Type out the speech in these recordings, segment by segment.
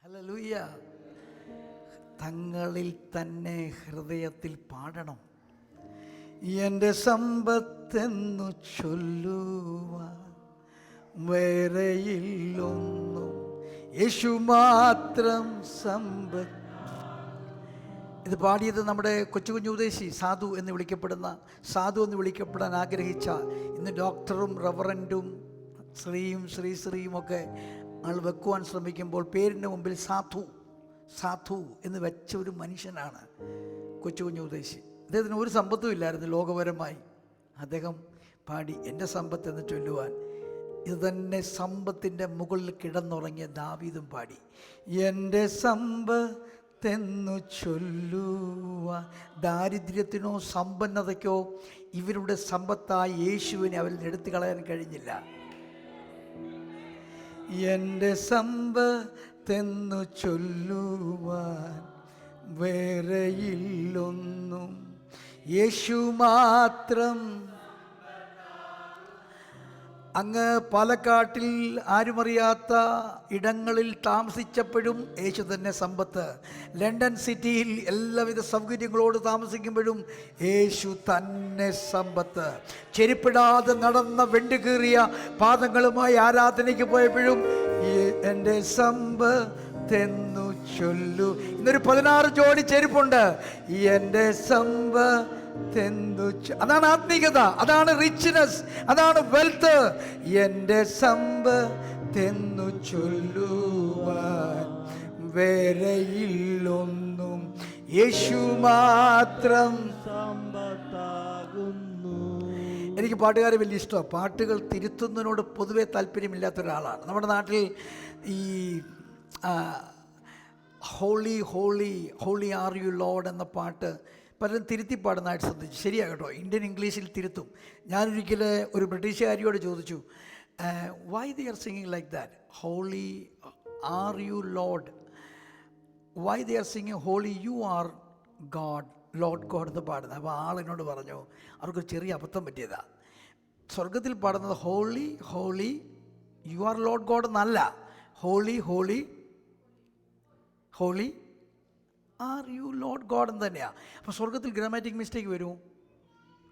Hallelujah. തങ്ങളിൽ തന്നെ ഹൃദയത്തിൽ പാടണം. എൻ്റെ സമ്പത്തെന്നു ചൊല്ലുവാൻ വേറെയില്ലൊന്നും, യേശു മാത്രം സമ്പത്ത്. ഇത് പാടിയത് നമ്മുടെ കൊച്ചു കുഞ്ഞു ഉദ്ദേശി സാധു എന്ന് വിളിക്കപ്പെടാൻ ആഗ്രഹിച്ച, ഇന്ന് ഡോക്ടറും റവറൻറ്റും ശ്രീയും ഒക്കെ ആൾ വെക്കുവാൻ ശ്രമിക്കുമ്പോൾ പേരിൻ്റെ മുമ്പിൽ സാധു എന്ന് വെച്ച ഒരു മനുഷ്യനാണ് കൊച്ചു കുഞ്ഞു ഉദ്ദേശി. അദ്ദേഹത്തിന് ഒരു സമ്പത്തും ഇല്ലായിരുന്നു ലോകപരമായി. അദ്ദേഹം പാടി എൻ്റെ സമ്പത്ത് എന്ന് ചൊല്ലുവാൻ. ഇത് തന്നെ സമ്പത്തിൻ്റെ മുകളിൽ കിടന്നുറങ്ങിയ ദാവീദും പാടി, എൻ്റെ സമ്പത്തെന്നു ചൊല്ലുവാൻ. ദാരിദ്ര്യത്തിനോ സമ്പന്നതയ്ക്കോ ഇവരുടെ സമ്പത്തായ യേശുവിനെ അവരിൽ എടുത്തു കളയാൻ കഴിഞ്ഞില്ല. എൻ്റെ സമ്പത്തെന്നു ചൊല്ലുവാൻ വേറെയില്ലൊന്നും, യേശു മാത്രം. അങ്ങ് പാലക്കാട്ടിൽ ആരുമറിയാത്ത ഇടങ്ങളിൽ താമസിച്ചപ്പോഴും യേശു തന്നെ സമ്പത്ത്. ലണ്ടൻ സിറ്റിയിൽ എല്ലാവിധ സൗകര്യങ്ങളോട് താമസിക്കുമ്പോഴും യേശു തന്നെ സമ്പത്ത്. ചെരുപ്പിടാതെ നടന്ന വെണ്ടുകീറിയ പാദങ്ങളുമായി ആരാധനയ്ക്ക് പോയപ്പോഴും എൻ്റെ സമ്പത്തെന്നു ചൊല്ലു. ഇന്നൊരു 16 ജോഡി ചെരുപ്പുണ്ട്. എൻ്റെ അതാണ് ആത്മീകത, അതാണ് റിച്ച്നെസ്, അതാണ് വെൽത്ത്. എൻ്റെ സമ്പത്തെന്നു ചൊല്ലുവാൻ വേറെയില്ലൊന്നും, യേശു മാത്രം സമ്പത്താകുന്നു. എനിക്ക് പാട്ടുകാരെ വലിയ ഇഷ്ടമാണ്. പാട്ടുകൾ തിരുത്തുന്നതിനോട് പൊതുവെ താല്പര്യമില്ലാത്ത ഒരാളാണ്. നമ്മുടെ നാട്ടിൽ ഈ holy holy holy are you Lord എന്ന പാട്ട് പലരും തിരുത്തി പാടുന്നതായിട്ട് ശ്രദ്ധിച്ചു. ശരിയാണ് കേട്ടോ, ഇന്ത്യൻ ഇംഗ്ലീഷിൽ തിരുത്തും. ഞാനൊരിക്കൽ ഒരു ബ്രിട്ടീഷുകാരിയോട് ചോദിച്ചു, why they are singing like that, holy are you Lord, why they are singing holy you are God, Lord God എന്ന് പാടുന്നത്. അപ്പോൾ ആളെന്നോട് പറഞ്ഞു, അവർക്കൊരു ചെറിയ അബദ്ധം പറ്റിയതാണ്. സ്വർഗത്തിൽ പാടുന്നത് holy holy you are load God എന്നല്ല, holy holy holy are you load God എന്ന് തന്നെയാണ്. അപ്പോൾ സ്വർഗത്തിൽ ഗ്രാമാറ്റിക് മിസ്റ്റേക്ക് വരുമോ?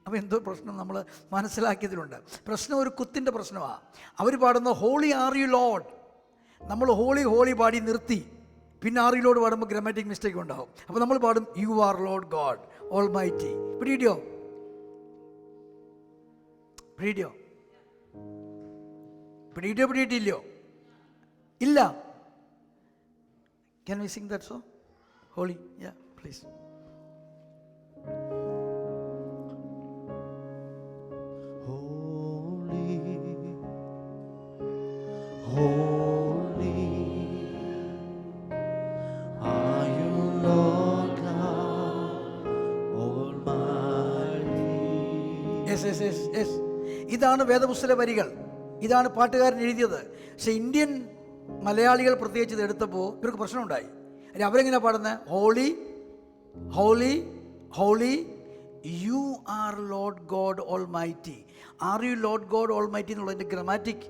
അപ്പോൾ എന്തോ പ്രശ്നം നമ്മൾ മനസ്സിലാക്കിയതിലുണ്ട്. പ്രശ്നം ഒരു കുത്തിൻ്റെ പ്രശ്നമാണ്. അവർ പാടുന്ന ഹോളി ആർ യു ലോഡ്, നമ്മൾ ഹോളി ഹോളി പാടി നിർത്തി, പിന്നെ ആർ യു ലോഡ് പാടുമ്പോൾ ഗ്രാമാറ്റിക് മിസ്റ്റേക്ക് ഉണ്ടാവും. അപ്പോൾ നമ്മൾ പാടും you are load God almighty. പിടിയിട്ടോ പിടിയിട്ടില്ലയോ? ഇല്ല. Can we sing that song? Holy, yeah, please. Holy, holy are you, Lord God Almighty. Yes. ഇതാണ് വേദപുസ്തക വരികൾ, ഇതാണ് പാട്ടുകാരൻ എഴുതിയത്. പക്ഷെ ഇന്ത്യൻ മലയാളികൾ പ്രത്യേകിച്ച് ഇത് എടുത്തപ്പോൾ ഇവർക്ക് പ്രശ്നമുണ്ടായി. അവരെങ്ങനെ പാടുന്നത്? Holy holy holy you are load God almighty. Are you load God almighty എന്നുള്ളതിൻ്റെ ഗ്രാമാറ്റിക്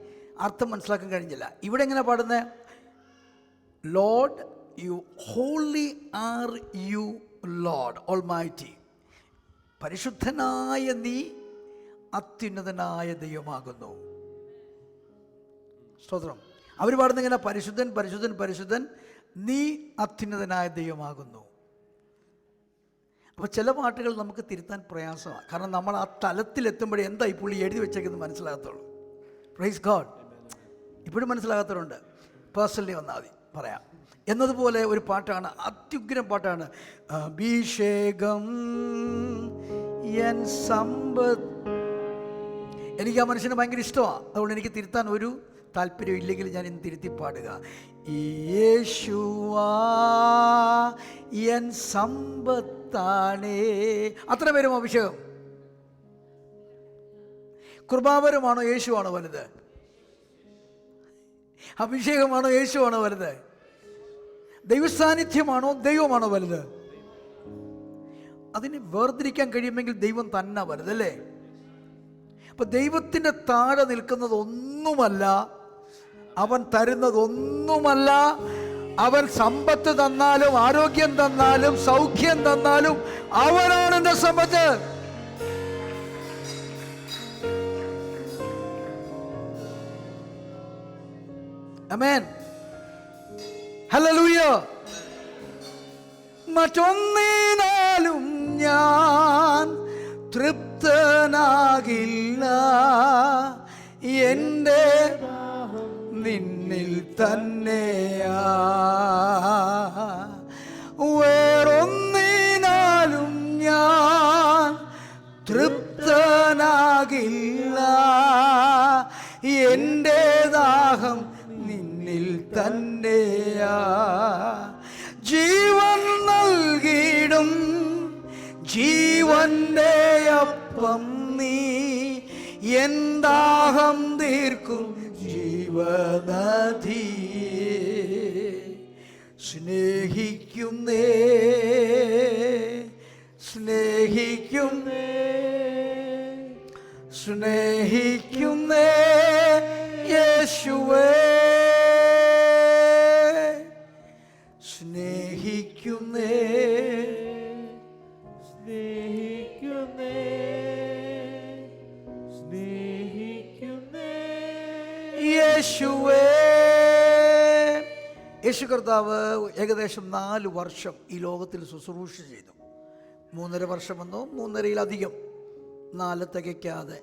അർത്ഥം മനസ്സിലാക്കാൻ കഴിഞ്ഞില്ല. ഇവിടെ എങ്ങനെ പാടുന്നത്? Lord you holy are you Lord almighty. പരിശുദ്ധനായ നീ അത്യുന്നതനായ ദൈവമാകുന്നു. സ്തോത്രം. അവർ പാടുന്ന ഇങ്ങനെ, പരിശുദ്ധൻ പരിശുദ്ധൻ പരിശുദ്ധൻ നീ അത്യുന്നതനായ ദൈവമാകുന്നു. അപ്പോൾ ചില പാട്ടുകൾ നമുക്ക് തിരുത്താൻ പ്രയാസമാണ്. കാരണം നമ്മൾ ആ തലത്തിലെത്തുമ്പോഴേ എന്താ ഈ പുള്ളി എഴുതി വെച്ചേക്കുന്നത് മനസ്സിലാകത്തുള്ളൂ. Praise God. ഇപ്പോഴും മനസ്സിലാകാത്തവരുണ്ട്, പേഴ്സണലി വന്നാൽ മതി, പറയാം. എന്നതുപോലെ ഒരു പാട്ടാണ്, അത്യുഗ്രം പാട്ടാണ്, അഭിഷേകം എൻ സമ്പത്ത്. എനിക്ക് ആ മനുഷ്യനെ ഭയങ്കര ഇഷ്ടമാണ്. അതുകൊണ്ട് എനിക്ക് തിരുത്താൻ ഒരു താല്പര്യം ഇല്ലെങ്കിൽ ഞാൻ ഇന്ന് തിരുത്തി പാടുക. യേശുവാ എൻ സമ്പത്താണേ. അത്ര പേരും അഭിഷേകം. കൃപാവരമാണോ യേശുവാണോ വലുത്? അഭിഷേകമാണോ യേശുവാണോ വലുത്? ദൈവസാന്നിധ്യമാണോ ദൈവമാണോ വലുത്? അതിന് വേർതിരിക്കാൻ കഴിയുമെങ്കിൽ ദൈവം തന്നെ വലുതല്ലേ. അപ്പം ദൈവത്തിൻ്റെ താഴെ നിൽക്കുന്നത് ഒന്നുമല്ല, അവൻ തരുന്നതൊന്നുമല്ല, അവൻ സമ്പത്ത് തന്നാലും ആരോഗ്യം തന്നാലും സൗഖ്യം തന്നാലും അവനാണ് എൻ്റെ സമ്പത്ത്. ആമേൻ. ഹല്ലേലൂയ. മറ്റൊന്നിനാലും ഞാൻ തൃപ്തനാകില്ല, എൻ്റെ നിന്നിൽ തന്നെയാ. വേറൊന്നിനാലും ഞാൻ തൃപ്തനാകില്ല, എൻ്റെ ദാഹം നിന്നിൽ തന്നെയാ. ജീവൻ നൽകിടും ജീവന്റെ അപ്പം നീ, എൻ ദാഹം തീർക്കും ജീവനദി. സ്നേഹിക്കുന്നേ സ്നേഹിക്കുന്നേ സ്നേഹിക്കുന്നേ യേശുവേ, സ്നേഹിക്കുന്നേ സ്നേഹിക്കുന്നേ സ്നേഹിക്കുന്നേ യേശുവേ. യേശു കർത്താവ് ഏകദേശം 4 വർഷം ഈ ലോകത്തിൽ ശുശ്രൂഷ ചെയ്തു. 3.5 വർഷമെന്നോ 3.5-ലധികം, 4 തികയ്ക്കാതെ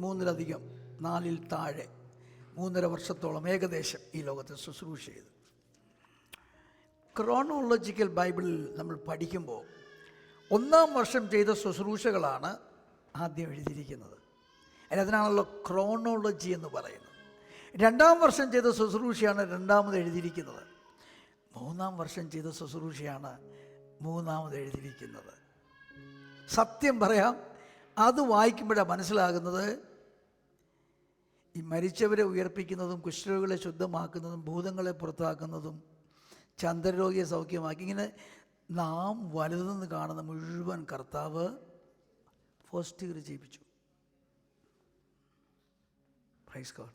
3-ലധികം, 4-ൽ താഴെ 3.5 വർഷത്തോളം ഏകദേശം ഈ ലോകത്തിൽ ശുശ്രൂഷ ചെയ്തു. ക്രോണോളജിക്കൽ ബൈബിളിൽ നമ്മൾ പഠിക്കുമ്പോൾ 1-ാം വർഷം ചെയ്ത ശുശ്രൂഷകളാണ് ആദ്യം എഴുതിയിരിക്കുന്നത്. അതിനാണല്ലോ ക്രോണോളജി എന്ന് പറയുന്നത്. 2-ാം വർഷം ചെയ്ത ശുശ്രൂഷയാണ് 2-ാമത് എഴുതിയിരിക്കുന്നത്. 3-ാം വർഷം ചെയ്ത ശുശ്രൂഷയാണ് 3-ാമത് എഴുതിയിരിക്കുന്നത്. സത്യം പറയാം, അത് വായിക്കുമ്പോഴാണ് മനസ്സിലാകുന്നത് ഈ മരിച്ചവരെ ഉയർപ്പിക്കുന്നതും കുഷ്ഠരോഗികളെ ശുദ്ധമാക്കുന്നതും ഭൂതങ്ങളെ പുറത്താക്കുന്നതും ചന്ദ്രരോഗിയെ സൗഖ്യമാക്കി, ഇങ്ങനെ നാം വലുതെന്ന് കാണുന്ന മുഴുവൻ കർത്താവ് ഫസ്റ്റ് ഇയർ ചെയ്യിപ്പിച്ചു. Praise God.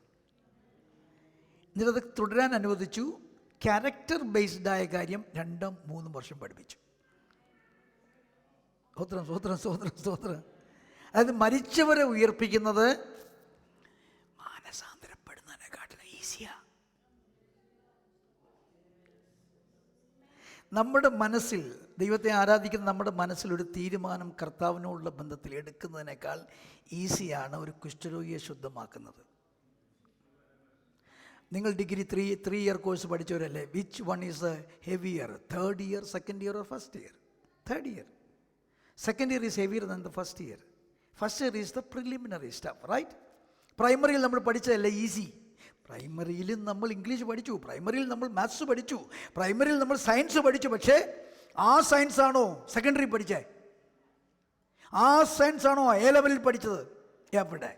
എന്നിട്ടത് തുടരാൻ അനുവദിച്ചു. ക്യാരക്ടർ ബേസ്ഡായ കാര്യം 2-3 വർഷം പഠിപ്പിച്ചു. സ്തോത്രം സ്തോത്രം സ്തോത്രം സ്തോത്രം. അതായത് മരിച്ചവരെ ഉയർപ്പിക്കുന്നത് മാനസാന്തരപ്പെടുന്നതിനെക്കാട്ടിലും ഈസിയാ. നമ്മുടെ മനസ്സിൽ ദൈവത്തെ ആരാധിക്കുന്ന നമ്മുടെ മനസ്സിലൊരു തീരുമാനം കർത്താവിനോടുള്ള ബന്ധത്തിൽ എടുക്കുന്നതിനേക്കാൾ ഈസിയാണ് ഒരു കുഷ്ഠരോഗിയെ ശുദ്ധമാക്കുന്നത്. നിങ്ങൾ ഡിഗ്രി 3 ഇയർ കോഴ്സ് പഠിച്ചവരല്ലേ? Which one is heavier, 3rd year, 2nd year or 1st year? 3rd year. 2nd year is heavier than the 1st year. 1st year is the preliminary stuff, right? പ്രൈമറിയിൽ നമ്മൾ പഠിച്ചതല്ലേ easy? പ്രൈമറിയിൽ നമ്മൾ English പഠിച്ചു, പ്രൈമറിയിൽ നമ്മൾ maths പഠിച്ചു, പ്രൈമറിയിൽ നമ്മൾ science പഠിച്ചു. പക്ഷേ ആ സയൻസ് ആണോ സെക്കൻഡറി പഠിച്ചേ? ആ സയൻസ് ആണോ A ലെവലിൽ പഠിച്ചത്? എവിടെ?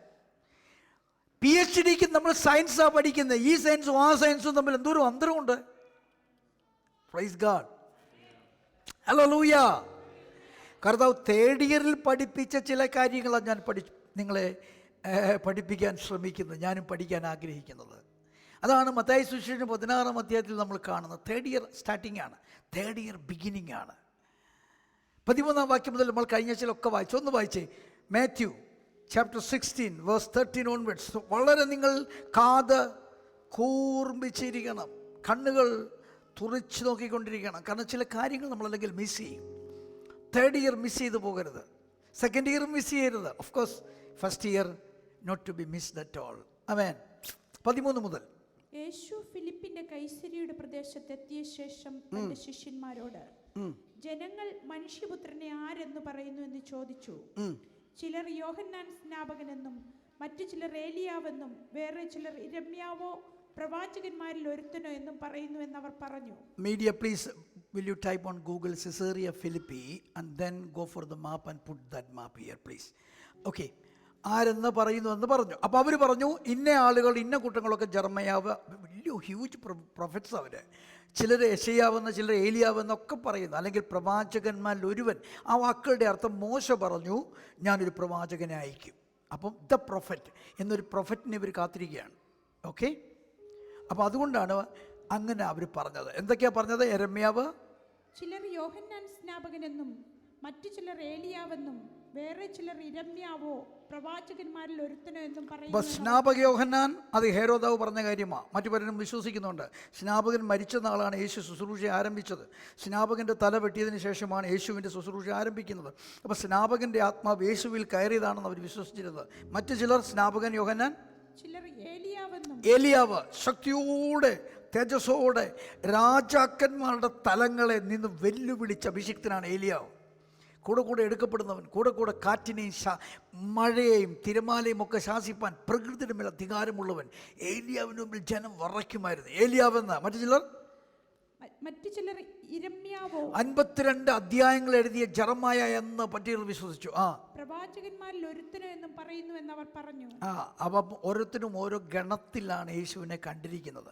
PhDക്ക് നമ്മൾ സയൻസാണ് പഠിക്കുന്നത്. ഈ സയൻസും ആ സയൻസും തമ്മിൽ എന്തോരം അന്തരമുണ്ട്. Praise God. ഹല്ലേലൂയ. കർത്താവ് 3rd ഇയറിൽ പഠിപ്പിച്ച ചില കാര്യങ്ങളാണ് ഞാൻ നിങ്ങളെ പഠിപ്പിക്കാൻ ശ്രമിക്കുന്നത്, ഞാനും പഠിക്കാൻ ആഗ്രഹിക്കുന്നത്. അതാണ് മത്തായി സുവിശേഷം 16-ാം അധ്യായത്തിൽ നമ്മൾ കാണുന്നത്. 3rd ഇയർ സ്റ്റാർട്ടിംഗ് ആണ്, 3rd ഇയർ ബിഗിനിങ് ആണ്. 13-ാം വാക്യം മുതൽ നമ്മൾ കഴിഞ്ഞ ചിലൊക്കെ വായിച്ചു. ഒന്ന് വായിച്ചേ. Matthew chapter 16 verse 13 onwards. വളരെ നിങ്ങൾ കാത് കൂർമ്മിച്ചിരിക്കണം, കണ്ണുകൾ തുറച്ച് നോക്കിക്കൊണ്ടിരിക്കണം. കാരണം ചില കാര്യങ്ങൾ നമ്മളല്ലെങ്കിൽ മിസ് ചെയ്യും. 3rd ഇയർ മിസ് ചെയ്ത് പോകരുത്, 2nd ഇയർ മിസ് ചെയ്യരുത്. Of course 1st year not to be missed at all. ആമേൻ. 13 മുതൽ. യേശു ഫിലിപ്പിന്റെ കൈസരിയുടെ പ്രദേശത്തെത്തിയ ശേഷം തന്റെ ശിഷ്യന്മാരോട്, ജനങ്ങൾ മനുഷ്യപുത്രനെ ആരെന്ന് പറയുന്നു എന്ന് ചോദിച്ചു. ചിലർ യോഹന്നാൻ സ്നാപകനെന്നും മറ്റു ചിലർ ഏലിയാവെന്നും വേറെ ചിലർ ഇരമ്യാവോ പ്രവാചകന്മാരിൽ ഒരുത്തനോ എന്നും പറയുന്നു എന്നവർ പറഞ്ഞു. Media please, will you type on Google Caesarea Philippi and then go for the map and put that map here please. Okay, ആരെന്ന് പറയുന്നു എന്ന് പറഞ്ഞു. അപ്പോൾ അവർ പറഞ്ഞു ഇന്ന ആളുകൾ ഇന്ന കൂട്ടങ്ങളൊക്കെ ജർമ്മയാവ്, വലിയ ഹ്യൂജ് പ്രൊഫറ്റ്സ് അവർ. ചിലർ യെശയ്യാവെന്ന്, ചിലർ ഏലിയാവെന്നൊക്കെ പറയുന്നു, അല്ലെങ്കിൽ പ്രവാചകന്മാരിൽ ഒരുവൻ. ആ വാക്കുകളുടെ അർത്ഥം മോശ പറഞ്ഞു ഞാനൊരു പ്രവാചകനെ അയക്കും. അപ്പം ദ പ്രൊഫറ്റ് എന്നൊരു പ്രൊഫറ്റിനെ ഇവർ കാത്തിരിക്കുകയാണ്. ഓക്കെ, അപ്പോൾ അതുകൊണ്ടാണ് അങ്ങനെ അവർ പറഞ്ഞത്. എന്തൊക്കെയാ പറഞ്ഞത്? യെരമ്യാവ് ചിലർ യോഹന്നാൻ സ്നാപകനെന്നും മറ്റു ചിലർ ഏലിയാവെന്നും വേറെ ചിലർ ഇരമ്യാവോ പ്രവാചകന്മാരിൽ ഒരുത്തനോ എന്നും ഇപ്പൊ പറയുന്നു. സ്നാപക യോഹന്നാൻ അത് ഹേരോദാവ് പറഞ്ഞ കാര്യമാണ്. മറ്റു പലരും വിശ്വസിക്കുന്നുണ്ട്. സ്നാപകൻ മരിച്ച നാളാണ് യേശു ശുശ്രൂഷ ആരംഭിച്ചത്. സ്നാപകൻ്റെ തല വെട്ടിയതിന് ശേഷമാണ് യേശുവിൻ്റെ ശുശ്രൂഷ ആരംഭിക്കുന്നത്. അപ്പോൾ സ്നാപകൻ്റെ ആത്മാവ് യേശുവിൽ കയറിയതാണെന്ന് അവർ വിശ്വസിച്ചിരുന്നത്. മറ്റു ചിലർ സ്നാപകൻ യോഹന്നാൻ, ചിലർ ഏലിയാവെന്നും ഏലിയാവ് ശക്തിയോടെ തേജസ്സോടെ രാജാക്കന്മാരുടെ തലങ്ങളെ നിന്ന് വെല്ലുവിളിച്ച അഭിഷിക്തനാണ് ഏലിയാവ്. കൂടെ കൂടെ എടുക്കപ്പെടുന്നവൻ, കൂടെ കൂടെ കാറ്റിനെയും മഴയെയും തിരമാലയും ഒക്കെ ശാസിപ്പാൻ പ്രകൃതിയുടെ മേൽ അധികാരമുള്ളവൻ. ഏലിയാവിന് മുമ്പിൽ ജനം വറയ്ക്കുമായിരുന്നു. ഏലിയാവെന്ന്. മറ്റു ചിലർ ഇരമ്യാവോ 52 അധ്യായങ്ങൾ എഴുതിയ ജെറമ്യായ എന്ന് പറ്റിയവർ വിശ്വസിച്ചു. പ്രവാചകന്മാരിൽ ഒരുത്തനോ എന്നും പറയുന്നു എന്നവർ പറഞ്ഞു. അപ്പം ഓരോരുത്തരും ഓരോ ഗണത്തിലാണ് യേശുവിനെ കണ്ടിരിക്കുന്നത്.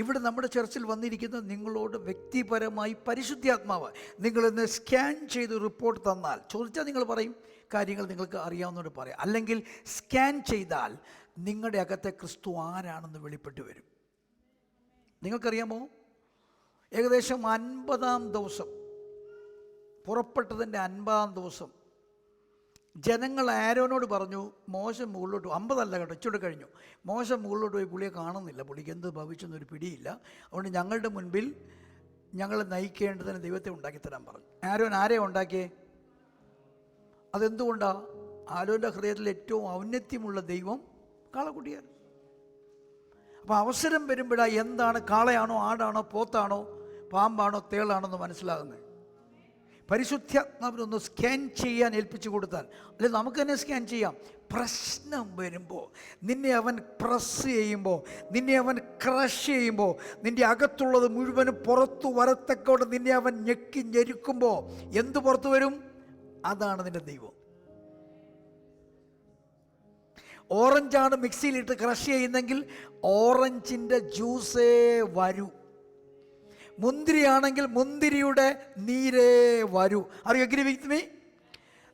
ഇവിടെ നമ്മുടെ ചർച്ചിൽ വന്നിരിക്കുന്ന നിങ്ങളോട് വ്യക്തിപരമായി പരിശുദ്ധാത്മാവ് നിങ്ങളിന്ന് സ്കാൻ ചെയ്ത് റിപ്പോർട്ട് തന്നാൽ, ചോദിച്ചാൽ നിങ്ങൾ പറയും, കാര്യങ്ങൾ നിങ്ങൾക്ക് അറിയാവുന്നവർ പറയാം. അല്ലെങ്കിൽ സ്കാൻ ചെയ്താൽ നിങ്ങളുടെ അകത്തെ ക്രിസ്തു ആരാണെന്ന് വെളിപ്പെട്ട് വരും. നിങ്ങൾക്കറിയാമോ, ഏകദേശം 50-ാം ദിവസം, പുറപ്പെട്ടതിൻ്റെ 50-ാം ദിവസം ജനങ്ങൾ ആരോനോട് പറഞ്ഞു, മോശ മുകളിലോട്ട്, 50 അല്ല കേട്ടോ, ഇച്ചിരി കഴിഞ്ഞു, മോശ മുകളിലോട്ട് പോയി പുള്ളിയെ കാണുന്നില്ല, പുള്ളിക്ക് എന്ത് ഭവിച്ചെന്നൊരു പിടിയില്ല, അതുകൊണ്ട് ഞങ്ങളുടെ മുൻപിൽ ഞങ്ങളെ നയിക്കേണ്ടതിന് ദൈവത്തെ ഉണ്ടാക്കിത്തരാൻ പറഞ്ഞു. ആരോൻ ആരെയാ ഉണ്ടാക്കിയേ? അതെന്തുകൊണ്ടാണ്? ആരോൻ്റെ ഹൃദയത്തിൽ ഏറ്റവും ഔന്നത്യമുള്ള ദൈവം കാളക്കുട്ടിയാണ്. അപ്പോൾ അവസരം വരുമ്പോഴാണ് എന്താണ് കാളയാണോ ആടാണോ പോത്താണോ പാമ്പാണോ തേളാണോ എന്ന് മനസ്സിലാകുന്നത്. പരിശുദ്ധാത്മാവിനൊന്ന് സ്കാൻ ചെയ്യാൻ ഏൽപ്പിച്ചു കൊടുത്താൽ, അല്ലെ നമുക്ക് തന്നെ സ്കാൻ ചെയ്യാം. പ്രശ്നം വരുമ്പോൾ നിന്നെ അവൻ പ്രസ് ചെയ്യുമ്പോൾ, നിന്നെ അവൻ ക്രഷ് ചെയ്യുമ്പോൾ, നിൻ്റെ അകത്തുള്ളത് മുഴുവനും പുറത്തു വരത്തക്കോടെ നിന്നെ അവൻ ഞെക്കി ഞെരുക്കുമ്പോൾ എന്ത് പുറത്തു വരും? അതാണ് നിൻ്റെ ദൈവം. ഓറഞ്ചാണ് മിക്സിയിലിട്ട് ക്രഷ് ചെയ്യുന്നെങ്കിൽ ഓറഞ്ചിൻ്റെ ജ്യൂസേ വരൂ. മുന്തിരിയാണെങ്കിൽ മുന്തിരിയുടെ നീരേ വരൂ. Are you agree with me?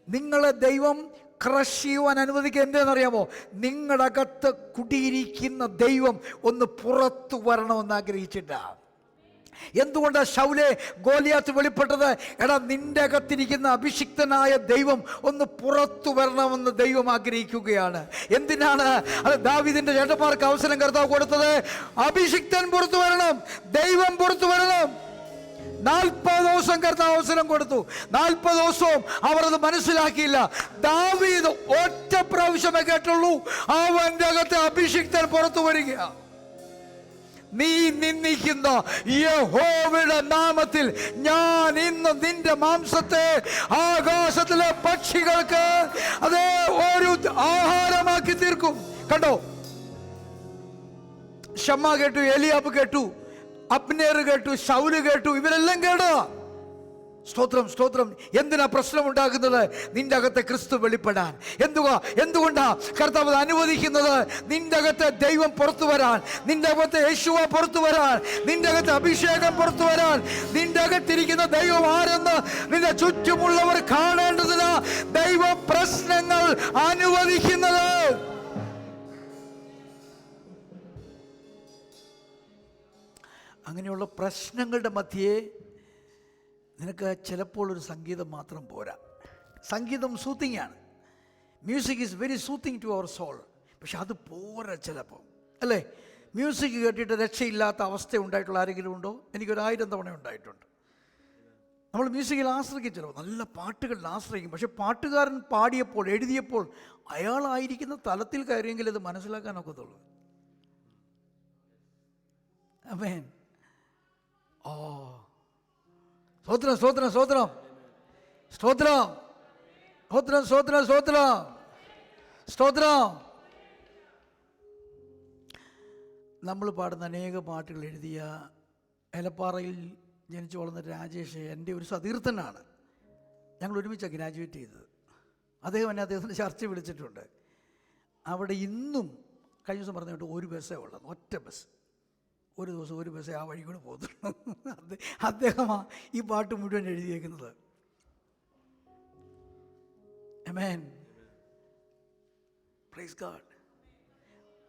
നിങ്ങളെ ദൈവം ക്രഷ് ചെയ്യുവാൻ അനുവദിക്കുക എന്തെന്നറിയാമോ? നിങ്ങളുടെ അകത്ത് കുടിയിരിക്കുന്ന ദൈവം ഒന്ന് പുറത്തു വരണമെന്ന് ആഗ്രഹിച്ചിട്ടാണ്. എന്തുകൊണ്ടാണ് ശൗലേ ഗോലിയാത്ത് വെളിപ്പെട്ടത്? എടാ, നിന്റെ അകത്തിരിക്കുന്ന അഭിഷിക്തനായ ദൈവം ഒന്ന് പുറത്തു വരണമെന്ന് ദൈവം ആഗ്രഹിക്കുകയാണ്. എന്തിനാണ്? അത് ദാവീദിന്റെ ചേട്ടന്മാർക്ക് അവസരം കർത്താവ് കൊടുത്തത്. അഭിഷിക്തൻ പുറത്തു വരണം, ദൈവം പുറത്തു വരണം. 40 ദിവസം കർത്താവ് അവസരം കൊടുത്തു. 40 ദിവസവും അവർ അത് മനസ്സിലാക്കിയില്ല. ദാവീദ് ഒറ്റ പ്രാവശ്യമേ കേട്ടുള്ളൂ, അവന്റെ അകത്തെ അഭിഷിക്തൻ പുറത്തു വരിക. നീ നിന്ദിക്കുന്ന യഹോവയുടെ നാമത്തിൽ ഞാൻ ഇന്ന് നിന്റെ മാംസത്തെ ആകാശത്തിലെ പക്ഷികൾക്ക് അതേ ഒരു ആഹാരമാക്കി തീർക്കും. കണ്ടോ, ശമ്മ കേട്ടു, എലിയാബ് കേട്ടു, അബ്നേർ കേട്ടു, ശൗല് കേട്ടു, ഇവരെല്ലാം കേട്ടോ. സ്തോത്രം, സ്തോത്രം. എന്തിനാ പ്രശ്നം ഉണ്ടാകുന്നത്? നിന്റെ അകത്തെ ക്രിസ്തു വെളിപ്പെടാൻ. എന്തുകൊണ്ടാ കർത്താവ് അനുവദിക്കുന്നത്? നിന്റെ അകത്തെ ദൈവം പുറത്തു വരാൻ, നിന്റെ അകത്തെ യേശുവ പുറത്തു വരാൻ, നിന്റെ അകത്തെ അഭിഷേകം പുറത്തു വരാൻ. നിന്റെ അകത്തിരിക്കുന്ന ദൈവം ആരെന്ന് നിന്റെ ചുറ്റുമുള്ളവർ കാണേണ്ടതിന് ദൈവം പ്രശ്നങ്ങൾ അനുവദിക്കുന്നത്. അങ്ങനെയുള്ള പ്രശ്നങ്ങളുടെ മധ്യേ നിനക്ക് ചിലപ്പോൾ ഒരു സംഗീതം മാത്രം പോരാ. സംഗീതം സൂത്തിങ് ആണ്. Music is very soothing to our soul. പക്ഷെ അത് പോരാ ചിലപ്പോൾ, അല്ലേ? മ്യൂസിക് കേട്ടിട്ട് രക്ഷയില്ലാത്ത അവസ്ഥ ഉണ്ടായിട്ടുള്ള ആരെങ്കിലും ഉണ്ടോ? എനിക്കൊരു 1000 തവണ ഉണ്ടായിട്ടുണ്ട്. നമ്മൾ മ്യൂസിക്കിൽ ആശ്രയിക്കും, നല്ല പാട്ടുകളിൽ ആശ്രയിക്കും. പക്ഷെ പാട്ടുകാരൻ പാടിയപ്പോൾ, എഴുതിയപ്പോൾ അയാളായിരിക്കുന്ന തലത്തിൽ കയറിയെങ്കിൽ ഇത് മനസ്സിലാക്കാനൊക്കത്തുള്ളൂ. ആമേൻ. സ്തോത്രം, സ്തോത്രം, സ്തോത്രം, സ്തോത്രം, സ്തോത്രം, സ്തോത്രം, സ്തോത്രം, സ്തോത്രം. നമ്മൾ പാടുന്ന അനേക പാട്ടുകൾ എഴുതിയ എലപ്പാറയിൽ ജനിച്ചു വളർന്ന രാജേഷ് എൻ്റെ ഒരു സതീർത്ഥനാണ്. ഞങ്ങൾ ഒരുമിച്ചാണ് ഗ്രാജുവേറ്റ് ചെയ്തത്. അദ്ദേഹം എന്നെ അദ്ദേഹത്തിൻ്റെ ചർച്ച വിളിച്ചിട്ടുണ്ട്. അവിടെ ഇന്നും കഴിഞ്ഞ ദിവസം പറഞ്ഞു കേട്ടു, ഒരു ബസ്സേ ഉള്ളത്, ഒറ്റ ബസ്, ഒരു ദിവസം ഒരു ബസ്സേ ആ വഴി കൂടെ പോകുന്നുള്ളൂ. അദ്ദേഹമാണ് ഈ പാട്ട് മുഴുവൻ എഴുതിയേക്കുന്നത്. ആമേൻ, പ്രൈസ് ഗോഡ്.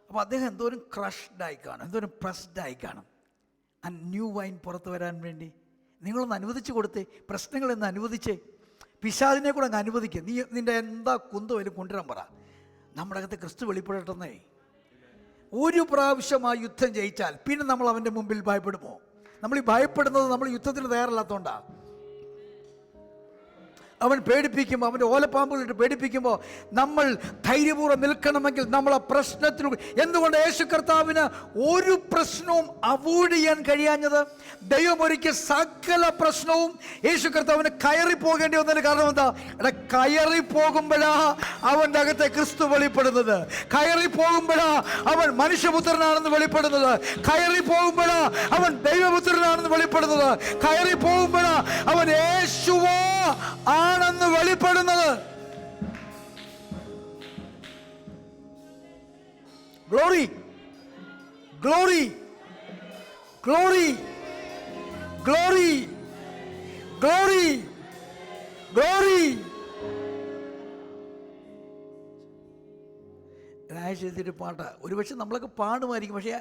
അപ്പോൾ അദ്ദേഹം എന്തോരം ക്രഷ്ഡായി കാണും, എന്തോരം പ്രസ്ഡായി കാണും. ന്യൂ വൈൻ പുറത്ത് വരാൻ വേണ്ടി. നിങ്ങളൊന്ന് അനുവദിച്ച് കൊടുത്തേ, പ്രശ്നങ്ങളെന്ന് അനുവദിച്ചേ, പിശാചിനെ കൂടെ അങ്ങ് അനുവദിക്കുക. നീ നിൻ്റെ എന്താ കുന്തോലും കൊണ്ടുവരാൻ പറ. നമ്മുടെ അകത്ത് ക്രിസ്തു വെളിപ്പെടട്ടെന്നേ. ഒരു പ്രാവശ്യം ആ യുദ്ധം ജയിച്ചാൽ പിന്നെ നമ്മൾ അവൻ്റെ മുമ്പിൽ ഭയപ്പെടുമോ? നമ്മൾ ഈ ഭയപ്പെടുന്നത് നമ്മൾ യുദ്ധത്തിന് തയ്യാറല്ലാത്തതുകൊണ്ടാണ്. അവൻ പേടിപ്പിക്കുമ്പോൾ, അവൻ്റെ ഓലപ്പാമ്പുകളിട്ട് പേടിപ്പിക്കുമ്പോൾ നമ്മൾ ധൈര്യപൂർവ്വം നിൽക്കണമെങ്കിൽ നമ്മൾ ആ പ്രശ്നത്തിൽ. എന്തുകൊണ്ട് യേശു കർത്താവിന് ഒരു പ്രശ്നവും അവോയ്ഡ് ചെയ്യാൻ കഴിയാഞ്ഞത്? ദൈവം ഒരുക്കിയ സകല പ്രശ്നവും യേശു കർത്താവിന് കയറി പോകേണ്ടി വന്നതിന് കാരണം എന്താ? കയറി പോകുമ്പോഴാ അവൻ്റെ അകത്തെ ക്രിസ്തു വെളിപ്പെടുന്നത്. കയറി പോകുമ്പോഴാ അവൻ മനുഷ്യപുത്രനാണെന്ന് വെളിപ്പെടുന്നത്. കയറി പോകുമ്പോഴാ അവൻ ദൈവപുത്രനാണെന്ന് വെളിപ്പെടുന്നത്. കയറി പോകുമ്പോഴാ അവൻ യേശുവോ ആണെന്ന് വെളിപ്പെടുന്നത്. Glory, glory, glory, glory, glory, glory. Rajesh എഴുതിയൊരു പാട്ട്, ഒരുപക്ഷെ നമ്മളൊക്കെ പാടുമായിരിക്കും, പക്ഷേ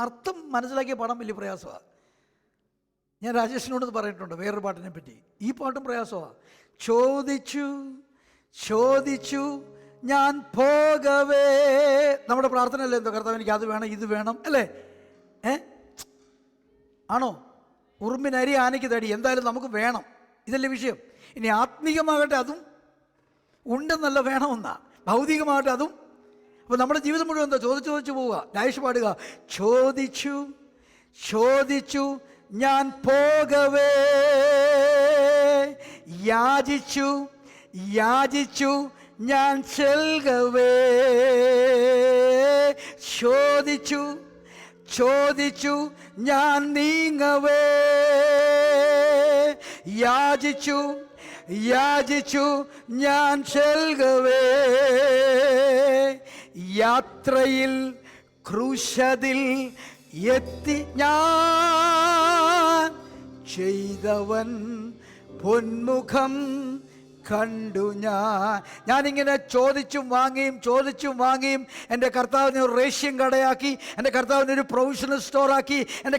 അർത്ഥം മനസ്സിലാക്കിയ പാടാൻ വലിയ പ്രയാസമാണ്. ഞാൻ രാജേഷിനോട് പറഞ്ഞിട്ടുണ്ട് വേറൊരു പാട്ടിനെ പറ്റി. ഈ പാട്ടും പ്രയാസമാണ്. ചോദിച്ചു ചോദിച്ചു ഞാൻ പോകവേ. നമ്മുടെ പ്രാർത്ഥന അല്ലേ എന്തോ? കർത്താവ് എനിക്ക് അത് വേണം, ഇത് വേണം, അല്ലേ? ആണോ? ഉറുമ്പിനരി ആനയ്ക്ക് തടി, എന്തായാലും നമുക്ക് വേണം, ഇതല്ലേ വിഷയം. ഇനി ആത്മീകമാകട്ടെ അതും ഉണ്ടെന്നല്ല, വേണമെന്നാ. ഭൗതികമാകട്ടെ അതും. അപ്പോൾ നമ്മുടെ ജീവിതം മുഴുവൻ എന്താ? ചോദിച്ചു ചോദിച്ചു പോവുക. രാജേഷ് പാടുക, ചോദിച്ചു ചോദിച്ചു ഞാൻ പോകവേ, യാചിച്ചു യാചിച്ചു ഞാൻ ചെൽകവേ, ചോദിച്ചു ചോദിച്ചു ഞാൻ നീങ്ങവേ, യാചിച്ചു യാചിച്ചു ഞാൻ ചെൽകവേ, യാത്രയിൽ ക്രൂശതിൽ എത്തി ഞാൻ, ചെയ്തവൻ പൊന്മുഖം കണ്ടു ഞാനിങ്ങനെ ചോദിച്ചും വാങ്ങിയും എൻ്റെ കർത്താവിനെ ഒരു റേഷ്യൻ കടയാക്കി, എൻ്റെ കർത്താവിനെ ഒരു പ്രൊവിഷണൽ സ്റ്റോറാക്കി, എൻ്റെ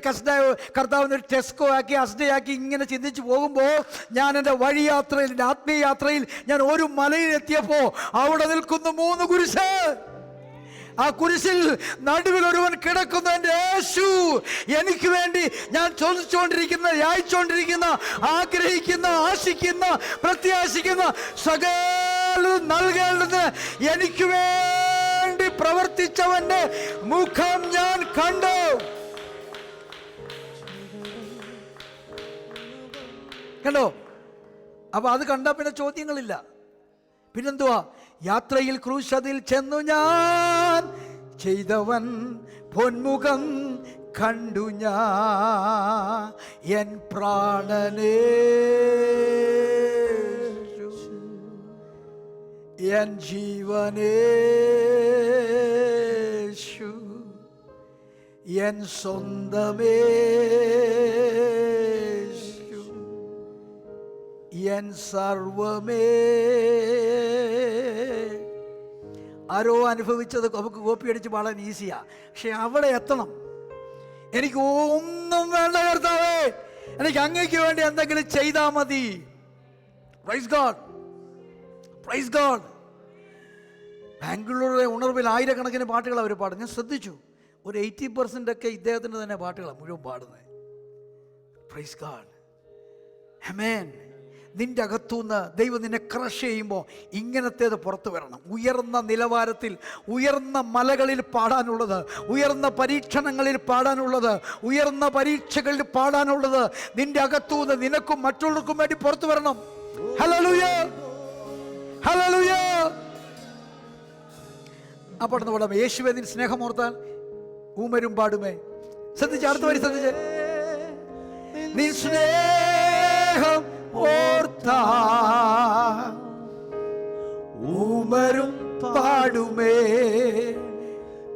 കർത്താവിനെ ഒരു ടെസ്കോ ആക്കി, അസ്ഡയാക്കി, ഇങ്ങനെ ചിന്തിച്ച് പോകുമ്പോൾ ഞാൻ എൻ്റെ വഴിയാത്രയിൽ, എൻ്റെ ആത്മീയ യാത്രയിൽ ഞാൻ ഒരു മലയിലെത്തിയപ്പോൾ അവിടെ നിൽക്കുന്ന 3 കുരിശ്. ആ കുരിശിൽ നടുവിൽ ഒരുവൻ കിടക്കുന്ന എൻ്റെ യേശു. എനിക്ക് വേണ്ടി ഞാൻ ചോദിച്ചുകൊണ്ടിരിക്കുന്ന, യാചിച്ചുകൊണ്ടിരിക്കുന്ന, ആഗ്രഹിക്കുന്ന, ആശിക്കുന്ന, പ്രത്യാശിക്കുന്ന സകലതും നൽകേണ്ടത് എനിക്ക് വേണ്ടി പ്രവർത്തിച്ചവന്റെ മുഖം ഞാൻ കണ്ടു. കണ്ടോ? അപ്പൊ അത് കണ്ടാ പിന്നെ ചോദ്യങ്ങളില്ല, പിന്നെന്തുവാ? യാത്രയിൽ ക്രൂശതിൽ ചെന്നു ഞാൻ, ചെയ്തവൻ പൊന്മുഖം കണ്ടു ഞാൻ, എൻ പ്രാണനേശു, എൻ ജീവനേശു, എൻ സ്വന്തമേശു, എൻ സർവമേ. ആരോ അനുഭവിച്ചത് നമുക്ക് കോപ്പി അടിച്ച് പാടാൻ ഈസിയാ, പക്ഷെ അവിടെ എത്തണം. എനിക്ക് ഒന്നും വേണ്ട കർത്താവേ, എനിക്ക് അങ്ങേക്ക് വേണ്ടി എന്തെങ്കിലും ചെയ്താൽ മതി. Praise God, praise God. ബാംഗ്ലൂരിലെ ഉണർവിൽ ആയിരക്കണക്കിന് പാട്ടുകൾ അവർ പാടും. ഞാൻ ശ്രദ്ധിച്ചു, ഒരു 80% ഒക്കെ ഇദ്ദേഹത്തിൻ്റെ തന്നെ പാട്ടുകളാണ് മുഴുവൻ പാടുന്നത്. പ്രൈസ് ഗോഡ്, ആമേൻ. നിന്റെ അകത്തുനിന്ന് ദൈവം നിന്നെ ക്രഷ് ചെയ്യുമ്പോൾ ഇങ്ങനത്തേത് പുറത്തു വരണം. ഉയർന്ന നിലവാരത്തിൽ, ഉയർന്ന മലകളിൽ പാടാനുള്ളത്, ഉയർന്ന പരീക്ഷണങ്ങളിൽ പാടാനുള്ളത്, ഉയർന്ന പരീക്ഷകളിൽ പാടാനുള്ളത് നിന്റെ അകത്തുനിന്ന് നിനക്കും മറ്റുള്ളവർക്കും വേണ്ടി പുറത്തു വരണം. Hallelujah, hallelujah. ആ പാടുന്ന പാടാം, യേശുവേ നിൻ സ്നേഹമോർത്താൽ ഊമരും പാടുമേ. ശ്രദ്ധിച്ച്, അടുത്ത വരി ശ്രദ്ധിച്ച്. നിൻ സ്നേഹം ഓർത്താ ഊമരും പാടുമേ,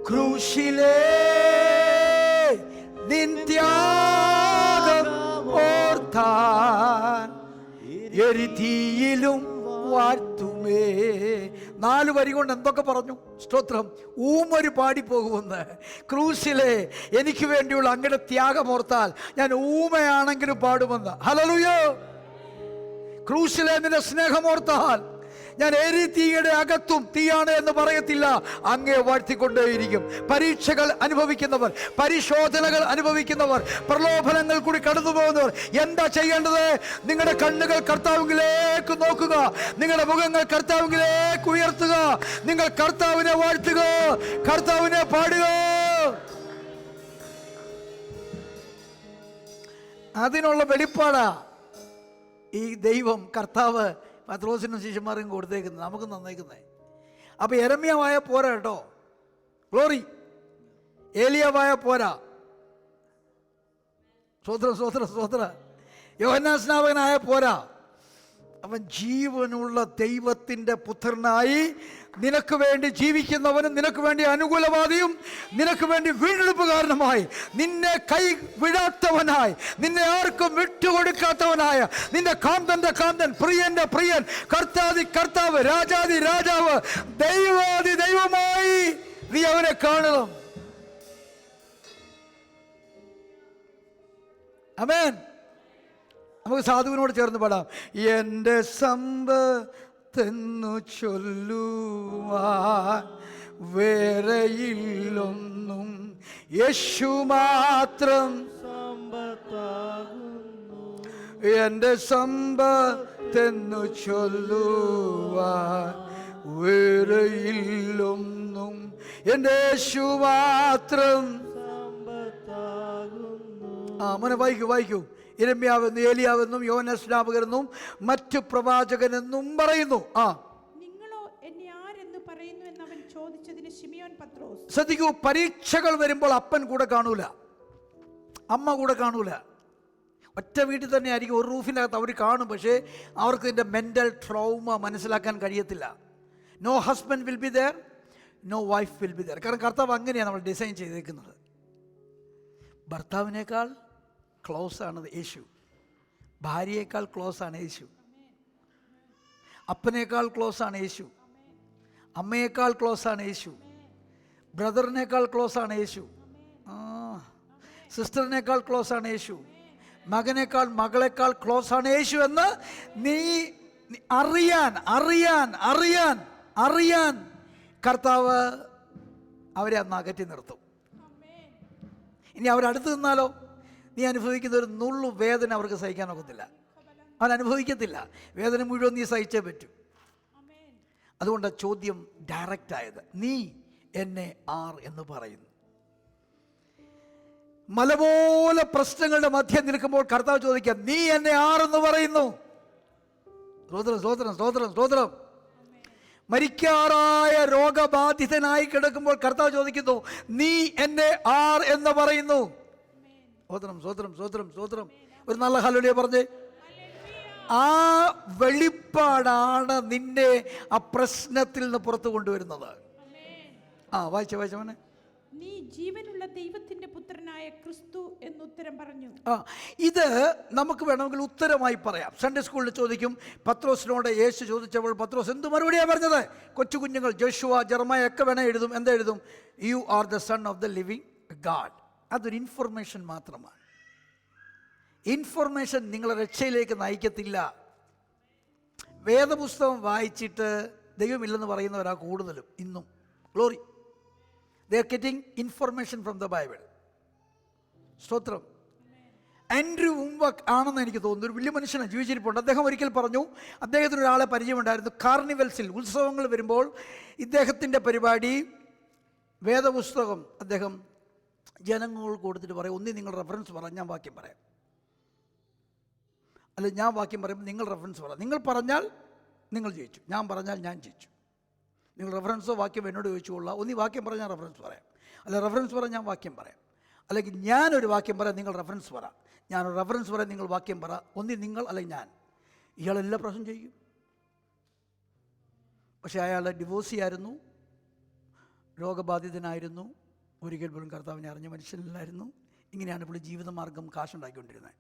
ക്രൂശിലേ നിൻ ത്യാഗം ഓർത്താൻ എരിതീയിലും വാഴ്ത്തുമേ. 4 വരി കൊണ്ട് എന്തൊക്കെ പറഞ്ഞു? സ്തോത്രം. ഊമൊരു പാടിപ്പോകുമെന്ന്. ക്രൂശിലെ എനിക്ക് വേണ്ടിയുള്ള അങ്ങയുടെ ത്യാഗമോർത്താൽ ഞാൻ ഊമയാണെങ്കിലും പാടുമെന്ന്. ഹല്ലേലൂയ. ക്രൂശിലെ നിന്റെ സ്നേഹമോർത്താൽ ഞാൻ തീയുടെ അകത്തും തീയാണ് എന്ന് പറയത്തില്ല, അങ്ങേ വാഴ്ത്തിക്കൊണ്ടേയിരിക്കും. പരീക്ഷകൾ അനുഭവിക്കുന്നവർ, പരിശോധനകൾ അനുഭവിക്കുന്നവർ, പ്രലോഭനങ്ങൾ കൂടി കടന്നു പോകുന്നവർ എന്താ ചെയ്യേണ്ടത്? നിങ്ങളുടെ കണ്ണുകൾ കർത്താവിലേക്ക് നോക്കുക, നിങ്ങളുടെ മുഖങ്ങൾ കർത്താവിലേക്ക് ഉയർത്തുക, നിങ്ങൾ കർത്താവിനെ വാഴ്ത്തുക, കർത്താവിനെ പാടുക. അതിനുള്ള വെളിപ്പാടാ ഈ ദൈവം കർത്താവ് പത്രോസിനും ശിഷ്യന്മാർക്കും കൊടുത്തേക്കുന്നത്, നമുക്ക് നന്നേക്കുന്നത്. അപ്പോൾ യെരമ്യാവായ പോരാ കേട്ടോ, ഗ്ലോറി. ഏലിയാവായ പോരാ, സ്തോത്ര സ്തോത്ര സ്തോത്ര. യോഹന്നാൻ സ്നാപകനായ പോരാ. അവൻ ജീവനുള്ള ദൈവത്തിൻ്റെ പുത്രനായി നിനക്ക് വേണ്ടി ജീവിക്കുന്നവനും നിനക്ക് വേണ്ടി അനുകൂലവാദിയും നിനക്ക് വേണ്ടി വീണ്ടെടുപ്പുകാരനുമായി, നിന്നെ കൈ വിടാത്തവനായി, നിന്നെ ആർക്കും വിട്ടുകൊടുക്കാത്തവനായ, നിന്റെ കാന്തന്റെ കാന്തൻ, പ്രിയന്റെ പ്രിയൻ, കർത്താതി കർത്താവ്, രാജാതി രാജാവ്, ദൈവാതി ദൈവമായി നീ അവനെ കാണണം. ആമേൻ. നമുക്ക് സാധുവിനോട് ചേർന്ന് പാടാം. എൻ്റെ സമ്പത്തെന്നു ചൊല്ലുവാൻ വേറെയില്ലൊന്നും, യേശു മാത്രം സമ്പത്താകുന്നു. എൻ്റെ സമ്പത്തെന്നു ചൊല്ലുവാൻ വേറെയില്ലൊന്നും, എൻ്റെ യേശു മാത്രം സമ്പത്താകുന്നു. മോനെ വായിക്കൂ. യിരെമ്യാവെന്നും ഏലിയാവെന്നും യോഹന്നാൻ സ്നാപകനെന്നും മറ്റു പ്രവാചകനെന്നും പറയുന്നു. നിങ്ങളോ എന്നെ ആരെന്ന് പറയുന്നു എന്ന് അവൻ ചോദിച്ചതിന് ശിമിയോൻ പത്രോസ്. ശ്രദ്ധിക്കൂ, പരീക്ഷകൾ വരുമ്പോൾ അപ്പൻ കൂടെ കാണൂല, അമ്മ കൂടെ കാണൂല. ഒറ്റ വീട്ടിൽ തന്നെ ആയിരിക്കും, ഒരു റൂഫിനകത്ത് അവർ കാണും, പക്ഷേ അവർക്ക് ഇതിൻ്റെ മെൻ്റൽ ട്രോമ മനസ്സിലാക്കാൻ കഴിയത്തില്ല. No husband will be there, no wife will be there. കാരണം കർത്താവ് അങ്ങനെയാണ് നമ്മൾ ഡിസൈൻ ചെയ്തേക്കുന്നത്. ഭർത്താവിനേക്കാൾ ക്ലോസ് ആണ് യേശു, ഭാര്യയേക്കാൾ ക്ലോസ് ആണ് യേശു, അപ്പനേക്കാൾ ക്ലോസ് ആണ് യേശു, അമ്മയേക്കാൾ ക്ലോസ് ആണ് യേശു, ബ്രദറിനേക്കാൾ ക്ലോസ് ആണ് യേശു, സിസ്റ്ററിനേക്കാൾ ക്ലോസ് ആണ് യേശു, മകനേക്കാൾ മകളേക്കാൾ ക്ലോസ് ആണ് യേശു എന്ന് നീ അറിയാൻ അറിയാൻ അറിയാൻ അറിയാൻ കർത്താവ് അവരെ അന്ന് അകറ്റി നിർത്തും. ഇനി അവരടുത്ത് നിന്നാലോ, നീ അനുഭവിക്കുന്ന ഒരു നുള്ളു വേദന അവർക്ക് സഹിക്കാൻ ഒക്കത്തില്ല, അവൻ അനുഭവിക്കത്തില്ല. വേദന മുഴുവൻ നീ സഹിച്ചേ പറ്റൂ. അതുകൊണ്ട് ചോദ്യം ഡയറക്റ്റ് ആയത്, നീ എന്നെ ആർ എന്ന് പറയുന്നു. മല പോലെ പ്രശ്നങ്ങളുടെ മധ്യം നിൽക്കുമ്പോൾ കർത്താവ് ചോദിക്കാം, നീ എന്നെ ആരെന്ന് പറയുന്നു? സ്തോത്രം സ്തോത്രം സ്തോത്രം സ്തോത്രം. മരിക്കാറായ രോഗബാധിതനായി കിടക്കുമ്പോൾ കർത്താവ് ചോദിക്കുന്നു, നീ എന്നെ ആർ എന്ന് പറയുന്നു? സ്തോത്രം സ്തോത്രം സ്തോത്രം സ്തോത്രം. ഒരു നല്ല ഹല്ലേലൂയ പറഞ്ഞേ. ആ വെളിപ്പാടാണ് നിന്നെ ആ പ്രശ്നത്തിൽ നിന്ന് പുറത്തു കൊണ്ടുവരുന്നത്. വായിച്ച മോനെ. നീ ജീവനുള്ള ദൈവത്തിന്റെ പുത്രനായ ക്രിസ്തു എന്ന് ഉത്തരം പറഞ്ഞു. ഇത് നമുക്ക് വേണമെങ്കിൽ ഉത്തരമായി പറയാം. സൺഡേ സ്കൂളിൽ ചോദിക്കും, പത്രോസിനോട് യേശു ചോദിച്ചപ്പോൾ പത്രോസ് എന്ത് മറുപടിയാണ് പറഞ്ഞത്? കൊച്ചു കുഞ്ഞുങ്ങൾ ജോഷുവ ജെറമായ ഒക്കെ വേണേൽ എഴുതും. എന്താ എഴുതും? You are the son of the living God. അതൊരു ഇൻഫർമേഷൻ മാത്രമാണ്. ഇൻഫർമേഷൻ നിങ്ങളെ രക്ഷയിലേക്ക് നയിക്കത്തില്ല. വേദപുസ്തകം വായിച്ചിട്ട് ദൈവമില്ലെന്ന് പറയുന്നവരാ കൂടുതലും ഇന്നും. Glory. They are getting information from the Bible. സ്തോത്രം. ആൻഡ്രൂ ഉംവക് ആണെന്ന് എനിക്ക് തോന്നുന്നു, ഒരു വലിയ മനുഷ്യനാണ്, ജീവിച്ചിരിപ്പുണ്ട്. അദ്ദേഹം ഒരിക്കൽ പറഞ്ഞു, അദ്ദേഹത്തിന് ഒരാളെ പരിചയമുണ്ടായിരുന്നു. കാർണിവൽസിൽ ഉത്സവങ്ങൾ വരുമ്പോൾ ഇദ്ദേഹത്തിൻ്റെ പരിപാടി വേദപുസ്തകം അദ്ദേഹം ജനങ്ങൾക്ക് കൊടുത്തിട്ട് പറയും, ഒന്നി നിങ്ങൾ റെഫറൻസ് പറയാം, ഞാൻ വാക്യം പറയാം, അല്ല ഞാൻ വാക്യം പറയുമ്പോൾ നിങ്ങൾ റെഫറൻസ് പറയാം. നിങ്ങൾ പറഞ്ഞാൽ നിങ്ങൾ ജയിച്ചു, ഞാൻ പറഞ്ഞാൽ ഞാൻ ജയിച്ചു. നിങ്ങൾ റെഫറൻസോ വാക്യം എന്നോട് ചോദിച്ചുകൊള്ളാം. ഒന്നി വാക്യം പറഞ്ഞാൽ റെഫറൻസ് പറയാം, അല്ല റെഫറൻസ് പറയാൻ ഞാൻ വാക്യം പറയാം, അല്ലെങ്കിൽ ഞാനൊരു വാക്യം പറയാം, നിങ്ങൾ റെഫറൻസ് പറ. ഞാനൊരു റെഫറൻസ് പറയാം, നിങ്ങൾ വാക്യം പറ. ഒന്നി നിങ്ങൾ അല്ലെങ്കിൽ ഞാൻ. ഇയാളെല്ലാ പ്രശ്നം ചെയ്യും. പക്ഷേ അയാൾ ഡിവോഴ്സിയായിരുന്നു, രോഗബാധിതനായിരുന്നു, ഒരിക്കൽ പോലും കർത്താവിനെ അറിഞ്ഞ മനുഷ്യനില്ലായിരുന്നു. ഇങ്ങനെയാണ് പുള്ളി ജീവിതമാർഗം കാശുണ്ടാക്കിക്കൊണ്ടിരുന്നത്.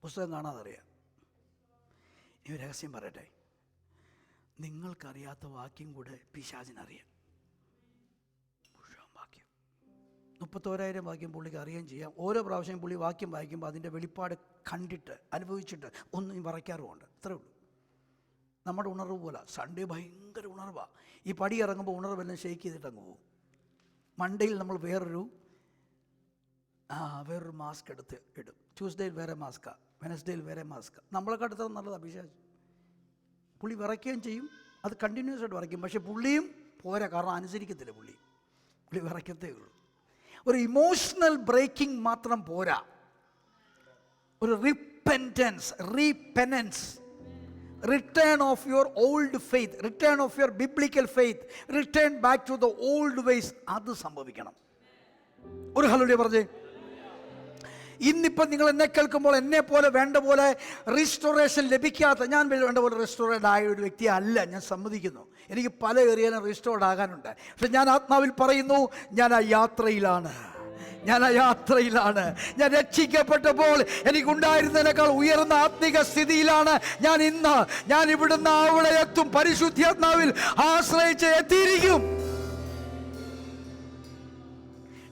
പുസ്തകം കാണാതെ അറിയാം. ഈ രഹസ്യം പറയട്ടെ, നിങ്ങൾക്കറിയാത്ത വാക്യം കൂടെ പിശാചിനറിയാം. മുഴുവൻ വാക്യം 31,000 വാക്യം പുള്ളിക്ക് അറിയാൻ ചെയ്യാം. ഓരോ പ്രാവശ്യം പുള്ളി വാക്യം വായിക്കുമ്പോൾ അതിൻ്റെ വെളിപ്പാട് കണ്ടിട്ട് അനുഭവിച്ചിട്ട് ഒന്നും വരയ്ക്കാറുമുണ്ട്. അത്രേ ഉള്ളൂ. നമ്മുടെ ഉണർവ് പോലെ സൺഡേ ഭയങ്കര ഉണർവാണ്. ഈ പടി ഇറങ്ങുമ്പോൾ ഉണർവെല്ലാം ഷെയ്ക്ക് ചെയ്തിട്ട് അങ്ങ് പോകും. മൺഡേയിൽ നമ്മൾ വേറൊരു മാസ്ക് എടുത്ത് ഇടും. ട്യൂസ്ഡേയിൽ വേറെ മാസ്കാണ്, വെനസ്ഡേയിൽ വേറെ മാസ്കാണ്. നമ്മളെക്കാട്ടത്ര നല്ലത് അഭിഷേകം. പുള്ളി വിറയ്ക്കുകയും ചെയ്യും, അത് കണ്ടിന്യൂസ് ആയിട്ട് വിറയ്ക്കും. പക്ഷേ പുള്ളിയും പോരാ, കാരണം അനുസരിക്കത്തില്ല. പുള്ളി വിറയ്ക്കത്തേ ഉള്ളൂ. ഒരു ഇമോഷണൽ ബ്രേക്കിംഗ് മാത്രം പോരാ, ഒരു റീപെനൻസ്, return of your old faith, return of your biblical faith, return back to the old ways. അത് സംഭവിക്കണം. ഒരു ഹല്ലേലൂയ പറഞ്ഞേ. ഇന്നിപ്പം നിങ്ങൾ എന്നെ കേൾക്കുമ്പോൾ എന്നെ പോലെ വേണ്ട പോലെ റീസ്റ്റോറേഷൻ ലഭിക്കാത്ത, ഞാൻ വേണ്ട പോലെ റീസ്റ്റോറേഡ് ആയ ഒരു വ്യക്തി അല്ല, ഞാൻ സമ്മതിക്കുന്നു. എനിക്ക് പല ഏരിയയിലും റീസ്റ്റോർഡ് ആകാനുണ്ട്. പക്ഷെ ഞാൻ ആത്മാവിൽ പറയുന്നു, ഞാൻ ആ യാത്രയിലാണ്. ഞാൻ രക്ഷിക്കപ്പെട്ടപ്പോൾ എനിക്കുണ്ടായിരുന്നതിനേക്കാൾ ഉയർന്ന ആത്മിക സ്ഥിതിയിലാണ് ഞാൻ ഇവിടുന്ന് അവിടെ എത്തും. പരിശുദ്ധാത്മാവിൽ ആശ്രയിച്ച് എത്തിയിരിക്കും.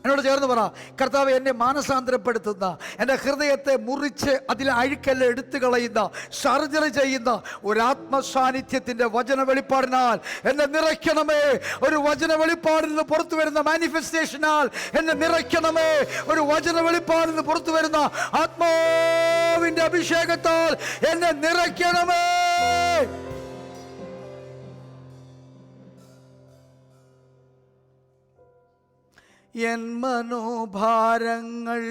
എന്നോട് ചേർന്ന് പറ, കർത്താവ് എന്നെ മാനസാന്തരപ്പെടുത്തുന്ന, എൻ്റെ ഹൃദയത്തെ മുറിച്ച് അതിലെ അഴുക്കെല്ലാം എടുത്തു കളയുന്ന, സർജറി ചെയ്യുന്ന ഒരാത്മസാന്നിധ്യത്തിൻ്റെ വചന വെളിപ്പാടിനാൽ എന്നെ നിറയ്ക്കണമേ. ഒരു വചന വെളിപ്പാടിൽ നിന്ന് പുറത്തു വരുന്ന മാനിഫെസ്റ്റേഷനാൽ എന്നെ നിറയ്ക്കണമേ. ഒരു വചന വെളിപ്പാടിൽ നിന്ന് പുറത്തു വരുന്ന ആത്മാവിൻ്റെ അഭിഷേകത്താൽ എന്നെ നിറയ്ക്കണമേ. എൻ മനോഭാരങ്ങൾ,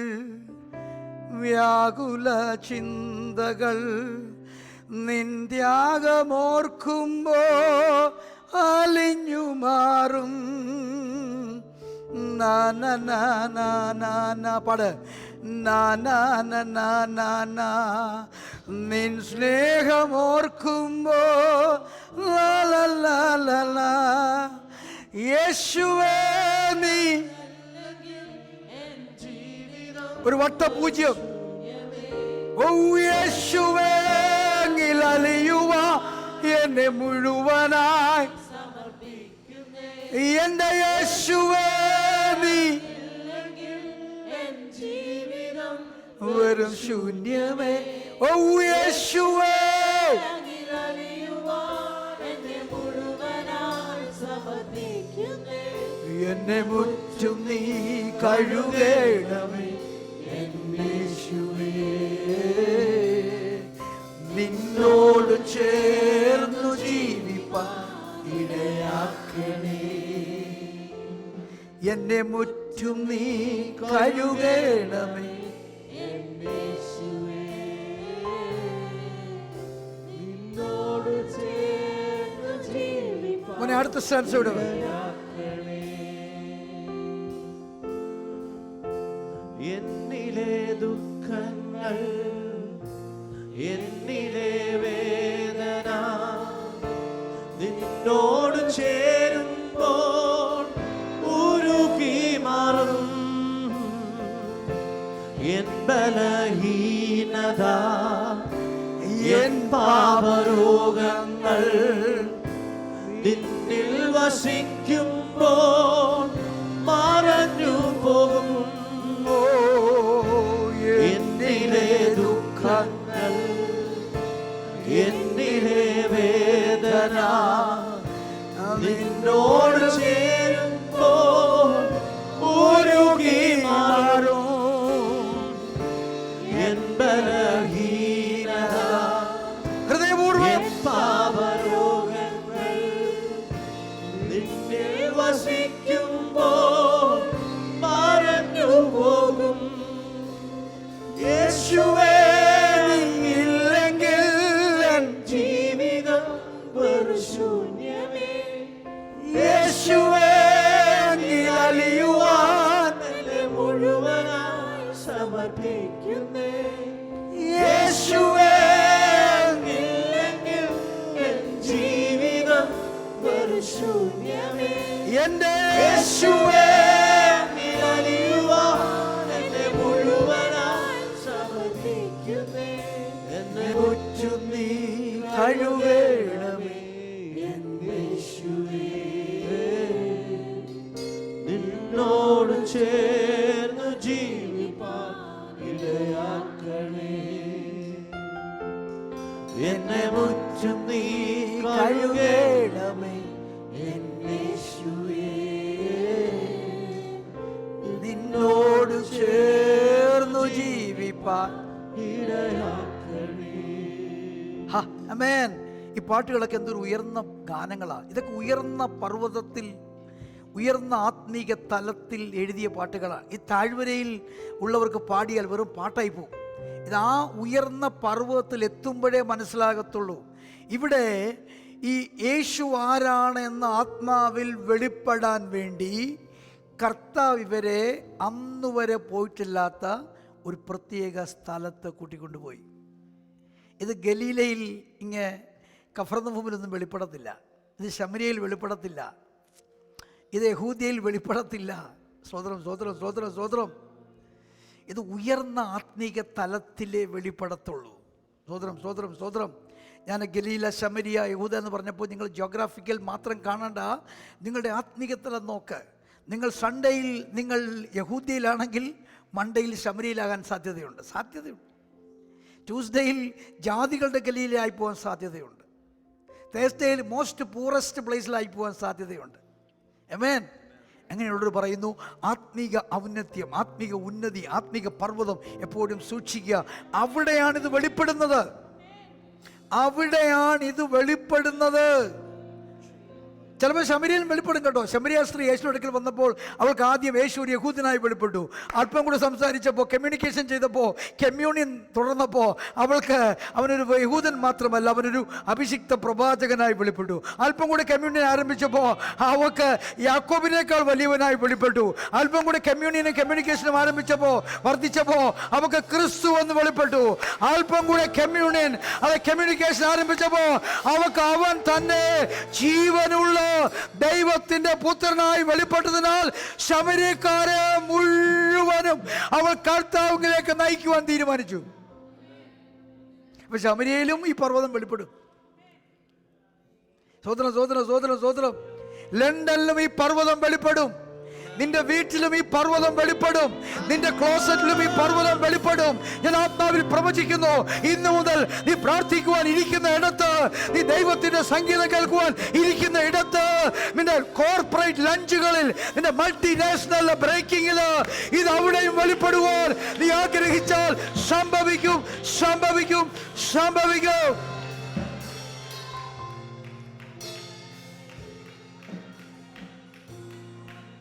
വ്യാകുല ചിന്തകൾ നിന്ത്യാഗമോർക്കുമ്പോ അലിഞ്ഞു മാറും. പാട്. നിൻ സ്നേഹമോർക്കുമ്പോ യേശുവേ നീ ഒരു വട്ടപൂജ്യം. ഓ യേശുവേ അലിയുവ എന്നെ മുഴുവനായി, എന്റെ യേശുവേ നീ വെറും ശൂന്യമേ. ഓ യേശുവേ എന്നെ മുറ്റും നീ കഴുകേണമേ. യേശുവേ നിന്നോട് ചേർന്നു ജീവിപ്പാൻ ഇടയാക്കണേ. എന്നെ മുറ്റും നീ കഴുകേണമേ. നിന്നോട് ചേർന്നു ജീവിപ്പാൻ. അടുത്ത സ്റ്റാൻസോട് എന്നിലെ ദുഃഖങ്ങൾ, എന്നിലെ വേദന നിന്നോട് ചേരുമ്പോൾ ഉരുകി മാറും. എൻ ബലഹീനത, എൻ പാപരോഗങ്ങൾ നിന്നിൽ വസിക്കുമ്പോൾ മറഞ്ഞു പോകും. എന്നിലെ ദുഃഖങ്ങൾ, എന്നിലെ വേദന നിന്നോട് ചേരുമ്പോൾ ഉരുകി മാറും. എൻ ബലഹീനത, ഹൃദയപൂർവ്വം പാപരോഗങ്ങൾ നിന്നിൽ വസിക്കുമ്പോൾ മറഞ്ഞു പോകും. യേശുവേ ഇല്ലെങ്കിൽ എൻ ജീവിതം വെറും ശൂന്യമേ. യേശുവേ അലിയുവാൻ എന്നെ മുഴുവനായി സമർപ്പിക്കുന്നേ. യേശുവേ ഇല്ലെങ്കിൽ എൻ ജീവിതം വെറും ശൂന്യമേ. എന്റെ യേശുവേ അലിയുവാൻ എന്നെ മുഴുവനായി സമർപ്പിക്കുന്നേ. എന്നെ മുറ്റും നീ കഴുകേണമേ. എന്നെ മുറ്റും നീ കഴുകേണമേ യേശുവേ, നിന്നോട് ചേർന്നു ജീവിപ്പാൻ ഇടയാക്കണേ. ആമേൻ. ഈ പാട്ടുകളൊക്കെ എന്തൊരു ഉയർന്ന ഗാനങ്ങളാണ്. ഇതൊക്കെ ഉയർന്ന പർവ്വതത്തിൽ, ഉയർന്ന ആത്മീക തലത്തിൽ എഴുതിയ പാട്ടുകളാണ്. ഈ താഴ്വരയിൽ ഉള്ളവർക്ക് പാടിയാൽ വെറും പാട്ടായി പോകും. ഇത് ആ ഉയർന്ന പർവ്വതത്തിൽ എത്തുമ്പോഴേ മനസ്സിലാകത്തുള്ളൂ. ഇവിടെ ഈ യേശു ആരാണ് എന്ന ആത്മാവിൽ വെളിപ്പെടാൻ വേണ്ടി കർത്താവ് ഇവരെ അന്നുവരെ പോയിട്ടില്ലാത്ത ഒരു പ്രത്യേക സ്ഥലത്ത് കൂട്ടിക്കൊണ്ടുപോയി. ഇത് ഗലീലയിൽ ഇങ്ങനെ കഫർന്നഹൂമിലൊന്നും വെളിപ്പെടത്തില്ല. ഇത് ശമരിയയിൽ വെളിപ്പെടത്തില്ല. ഇത് യഹൂദ്യയിൽ വെളിപ്പെടത്തില്ല. സ്തോത്രം, സ്തോത്രം, സ്തോത്രം, സ്തോത്രം. ഇത് ഉയർന്ന ആത്മീക തലത്തിലേ വെളിപ്പെടത്തുള്ളൂ. സ്തോത്രം, സ്തോത്രം, സ്തോത്രം. ഞാൻ ഗലീല, ശമരിയ, യഹൂദ എന്ന് പറഞ്ഞപ്പോൾ നിങ്ങൾ ജോഗ്രാഫിക്കൽ മാത്രം കാണണ്ട, നിങ്ങളുടെ ആത്മീക തലം നോക്ക്. നിങ്ങൾ സൺഡേയിൽ നിങ്ങൾ യഹൂദ്യയിലാണെങ്കിൽ മൺഡേയിൽ ശമരിയിലാകാൻ സാധ്യതയുണ്ട്. ട്യൂസ്ഡേയിൽ ജാതികളുടെ ഗലീലയായി പോകാൻ സാധ്യതയുണ്ട്. തേഴ്സ്ഡേയിൽ മോസ്റ്റ് പൂറസ്റ്റ് പ്ലേസിലായി പോകാൻ സാധ്യതയുണ്ട്. ആമേൻ. അങ്ങനെയുള്ളവർ പറയുന്നു, ആത്മീക ഔന്നത്യം, ആത്മീക ഉന്നതി, ആത്മീക പർവ്വതം എപ്പോഴും സൂക്ഷിക്കുക. അവിടെയാണിത് വെളിപ്പെടുന്നത്. അവിടെയാണിത് വെളിപ്പെടുന്നത്. ചിലപ്പോൾ ശമരിയൻ വെളിപ്പെടും കേട്ടോ. ശമരിയ സ്ത്രീ യേശുവിന്റെ അടുക്കൽ വന്നപ്പോൾ അവൾക്ക് ആദ്യം യേശു ഒരു യഹൂദനായി വെളിപ്പെട്ടു. അല്പം കൂടെ സംസാരിച്ചപ്പോൾ, കമ്മ്യൂണിക്കേഷൻ ചെയ്തപ്പോൾ, കമ്മ്യൂണിയൻ തുടർന്നപ്പോൾ അവൾക്ക് അവനൊരു യഹൂദൻ മാത്രമല്ല, അവനൊരു അഭിഷിക്ത പ്രവാചകനായി വെളിപ്പെട്ടു. അല്പം കൂടെ കമ്മ്യൂണിയൻ ആരംഭിച്ചപ്പോൾ അവൾക്ക് യാക്കോബിനേക്കാൾ വലിയവനായി വെളിപ്പെട്ടു. അല്പം കൂടെ കമ്മ്യൂണിയനും കമ്മ്യൂണിക്കേഷനും ആരംഭിച്ചപ്പോൾ, വർദ്ധിച്ചപ്പോൾ അവൾക്ക് ക്രിസ്തു എന്ന് വെളിപ്പെട്ടു. അല്പം കൂടെ കമ്മ്യൂണിയൻ, അത് കമ്മ്യൂണിക്കേഷൻ ആരംഭിച്ചപ്പോൾ അവൾക്ക് അവൻ തന്നെ ജീവനുള്ള ദൈവത്തിന്റെ പുത്രനായി വെളിപ്പെട്ടതിനാൽ ശമര്യക്കാരെ മുഴുവനും അവൾ കർത്താവിലേക്ക് നയിക്കുവാൻ തീരുമാനിച്ചു. അപ്പൊ ശമര്യയിലും ഈ പർവ്വതം വെളിപ്പെടും. സ്തോത്രം, സ്തോത്രം, സ്തോത്രം, സ്തോത്രം. ലണ്ടനിലും ഈ പർവ്വതം വെളിപ്പെടും. നിന്റെ വീട്ടിലും ഈ പർവ്വതം വെളിപ്പെടും. നിന്റെ ക്ലോസറ്റിലും ഈ പർവ്വതം വെളിപ്പെടും. ഞാൻ ആത്മാവിൽ പ്രവചിക്കുന്നു, ഇന്നു മുതൽ നീ പ്രാർത്ഥിക്കുവാൻ ഇരിക്കുന്ന ഇടത്ത്, നീ ദൈവത്തിന്റെ സംഗീതം കേൾക്കുവാൻ ഇരിക്കുന്ന ഇടത്ത്, നിന്റെ കോർപ്പറേറ്റ് ലഞ്ചുകളിൽ, നിന്റെ മൾട്ടിനാഷണൽ ബ്രേക്കിംഗില് ഇത് അവിടെയും വെളിപ്പെടുവാൻ നീ ആഗ്രഹിച്ചാൽ സംഭവിക്കും, സംഭവിക്കും, സംഭവിക്കും.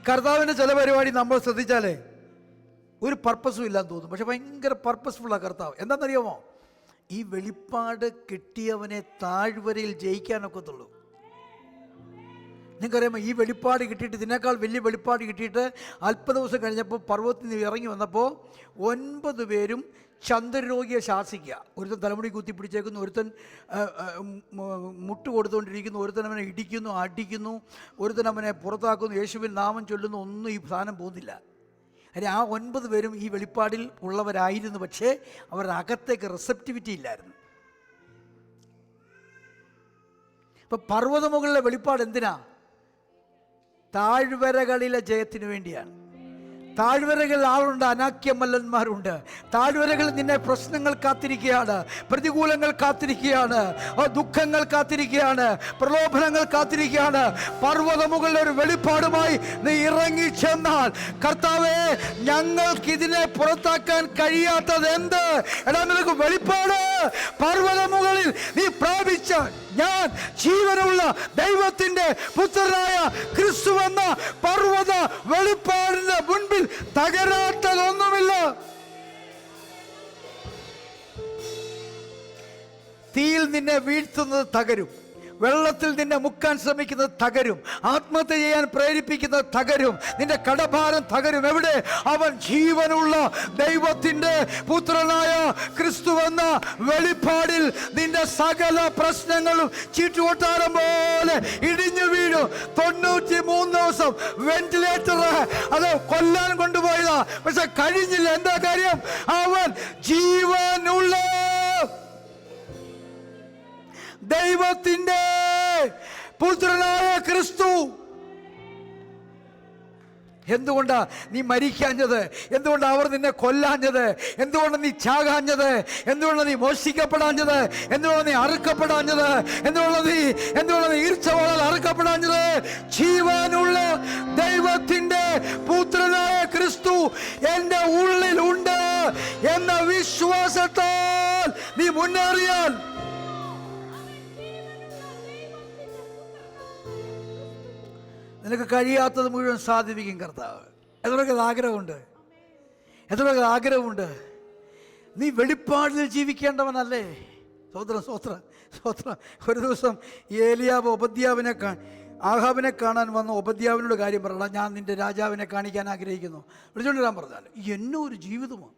കർത്താവിൻ്റെ ചില പരിപാടി നമ്മൾ ശ്രദ്ധിച്ചാലേ ഒരു പർപ്പസും ഇല്ലാന്ന് തോന്നും. പക്ഷെ ഭയങ്കര പർപ്പസ്ഫുള്ളാണ് കർത്താവ്. എന്താണെന്നറിയാമോ? ഈ വെളിപ്പാട് കിട്ടിയവനെ താഴ്വരയിൽ ജയിക്കാനൊക്കത്തുള്ളൂ. നിങ്ങൾക്കറിയാമോ, ഈ വെളിപ്പാട് കിട്ടിയിട്ട്, ഇതിനേക്കാൾ വലിയ വെളിപ്പാട് കിട്ടിയിട്ട് അല്പ ദിവസം കഴിഞ്ഞപ്പോൾ പർവ്വതത്തിൽ നിന്ന് ഇറങ്ങി വന്നപ്പോൾ 9 പേരും ചന്ദ്രരോഗിയെ ശാസിക്കുക. ഒരുത്തൻ തലമുടി കുത്തിപ്പിടിച്ചേക്കുന്നു, ഒരുത്തൻ മുട്ട് കൊടുത്തുകൊണ്ടിരിക്കുന്നു, ഒരുത്തൻ അവനെ ഇടിക്കുന്നു, അടിക്കുന്നു, ഒരുത്തൻ അവനെ പുറത്താക്കുന്നു, യേശുവിൻ നാമം ചൊല്ലുന്നു. ഒന്നും ഈ സാധനം പോകുന്നില്ല. ആ 9 പേരും ഈ വെളിപ്പാടിൽ ഉള്ളവരായിരുന്നു. പക്ഷേ അവരുടെ അകത്തേക്ക് റിസപ്റ്റിവിറ്റി ഇല്ലായിരുന്നു. ഇപ്പം പർവ്വതമുകളിലെ വെളിപ്പാട് എന്തിനാ? താഴ്വരകളിലെ ജയത്തിന് വേണ്ടിയാണ്. താഴ്വരകളിൽ ആളുണ്ട്, അനാക്യമല്ലന്മാരുണ്ട്. താഴ്വരകളിൽ നിന്നെ പ്രശ്നങ്ങൾ കാത്തിരിക്കുകയാണ്, പ്രതികൂലങ്ങൾ കാത്തിരിക്കുകയാണ്, ദുഃഖങ്ങൾ കാത്തിരിക്കുകയാണ്, പ്രലോഭനങ്ങൾ കാത്തിരിക്കുകയാണ്. പർവ്വതമുകളിൽ ഒരു വെളിപ്പാടുമായി നീ ഇറങ്ങി ചെന്നാൽ, കർത്താവേ ഞങ്ങൾക്കിതിനെ പുറത്താക്കാൻ കഴിയാത്തത് എന്ത്? എടാ, നിനക്ക് വെളിപ്പാട് പർവ്വതമുകളിൽ നീ പ്രാപിച്ച ഞാൻ ജീവനുള്ള ദൈവത്തിന്റെ പുത്രനായ ക്രിസ്തു എന്ന പർവ്വത വെളിപ്പാടിന്റെ മുൻപിൽ തകരാത്തതൊന്നുമില്ല. തീയിൽ നിന്നെ വീഴ്ത്തുന്നത് തകരും, വെള്ളത്തിൽ നിന്നെ മുക്കാൻ ശ്രമിക്കുന്നത് തകരും, ആത്മഹത്യ ചെയ്യാൻ പ്രേരിപ്പിക്കുന്നത് തകരും, നിന്റെ കടഭാരം തകരും. എവിടെ? അവൻ ജീവനുള്ള ദൈവത്തിന്റെ പുത്രനായ ക്രിസ്തു എന്ന വെളിപ്പാടിൽ നിന്റെ സകല പ്രശ്നങ്ങളും ചീട്ടുകൊട്ടാരം പോലെ ഇടിഞ്ഞു വീഴും. 93 ദിവസം വെന്റിലേറ്റർ അത് കൊല്ലാൻ കൊണ്ടുപോയതാ, പക്ഷെ കഴിഞ്ഞില്ല. എന്താ കാര്യം? അവൻ ജീവനുള്ള ദൈവത്തിന്റെ പുത്രനായ ക്രിസ്തു. എന്തുകൊണ്ടാ നീ മരിക്കാഞ്ഞത്? എന്തുകൊണ്ടാണ് അവർ നിന്നെ കൊല്ലാഞ്ഞത്? എന്തുകൊണ്ട് നീ ചാകാഞ്ഞത്? എന്തുകൊണ്ട് നീ മോഷ്ടിക്കപ്പെടാഞ്ഞത്? എന്തുകൊണ്ട് നീ അറുക്കപ്പെടാഞ്ഞത്? എന്തുകൊണ്ട് നീ ഈർച്ചവാളാൽ അറുക്കപ്പെടാഞ്ഞത്? ജീവനുള്ള ദൈവത്തിന്റെ പുത്രനായ ക്രിസ്തു എൻ്റെ ഉള്ളിലുണ്ട് എന്ന വിശ്വാസത്താൽ നീ മുന്നേറിയാൽ നിനക്ക് കഴിയാത്തത് മുഴുവൻ സാധിപ്പിക്കും കർത്താവ്. എത്രയൊക്കെ ആഗ്രഹമുണ്ട്, എത്രയൊക്കെ ആഗ്രഹമുണ്ട്. നീ വെളിപ്പാടിൽ ജീവിക്കേണ്ടവനല്ലേ? സ്തോത്രം, സ്തോത്രം, സ്തോത്രം. ഒരു ദിവസം ഏലിയാവ് ആഹാബിനെ കാണാൻ വന്ന ഒബദ്യാവിനോട് കാര്യം പറയണം, ഞാൻ നിന്റെ രാജാവിനെ കാണിക്കാൻ ആഗ്രഹിക്കുന്നു. വിളിച്ചുകൊണ്ട് വരാൻ പറഞ്ഞാൽ എന്നോ ഒരു ജീവിതമാണ്.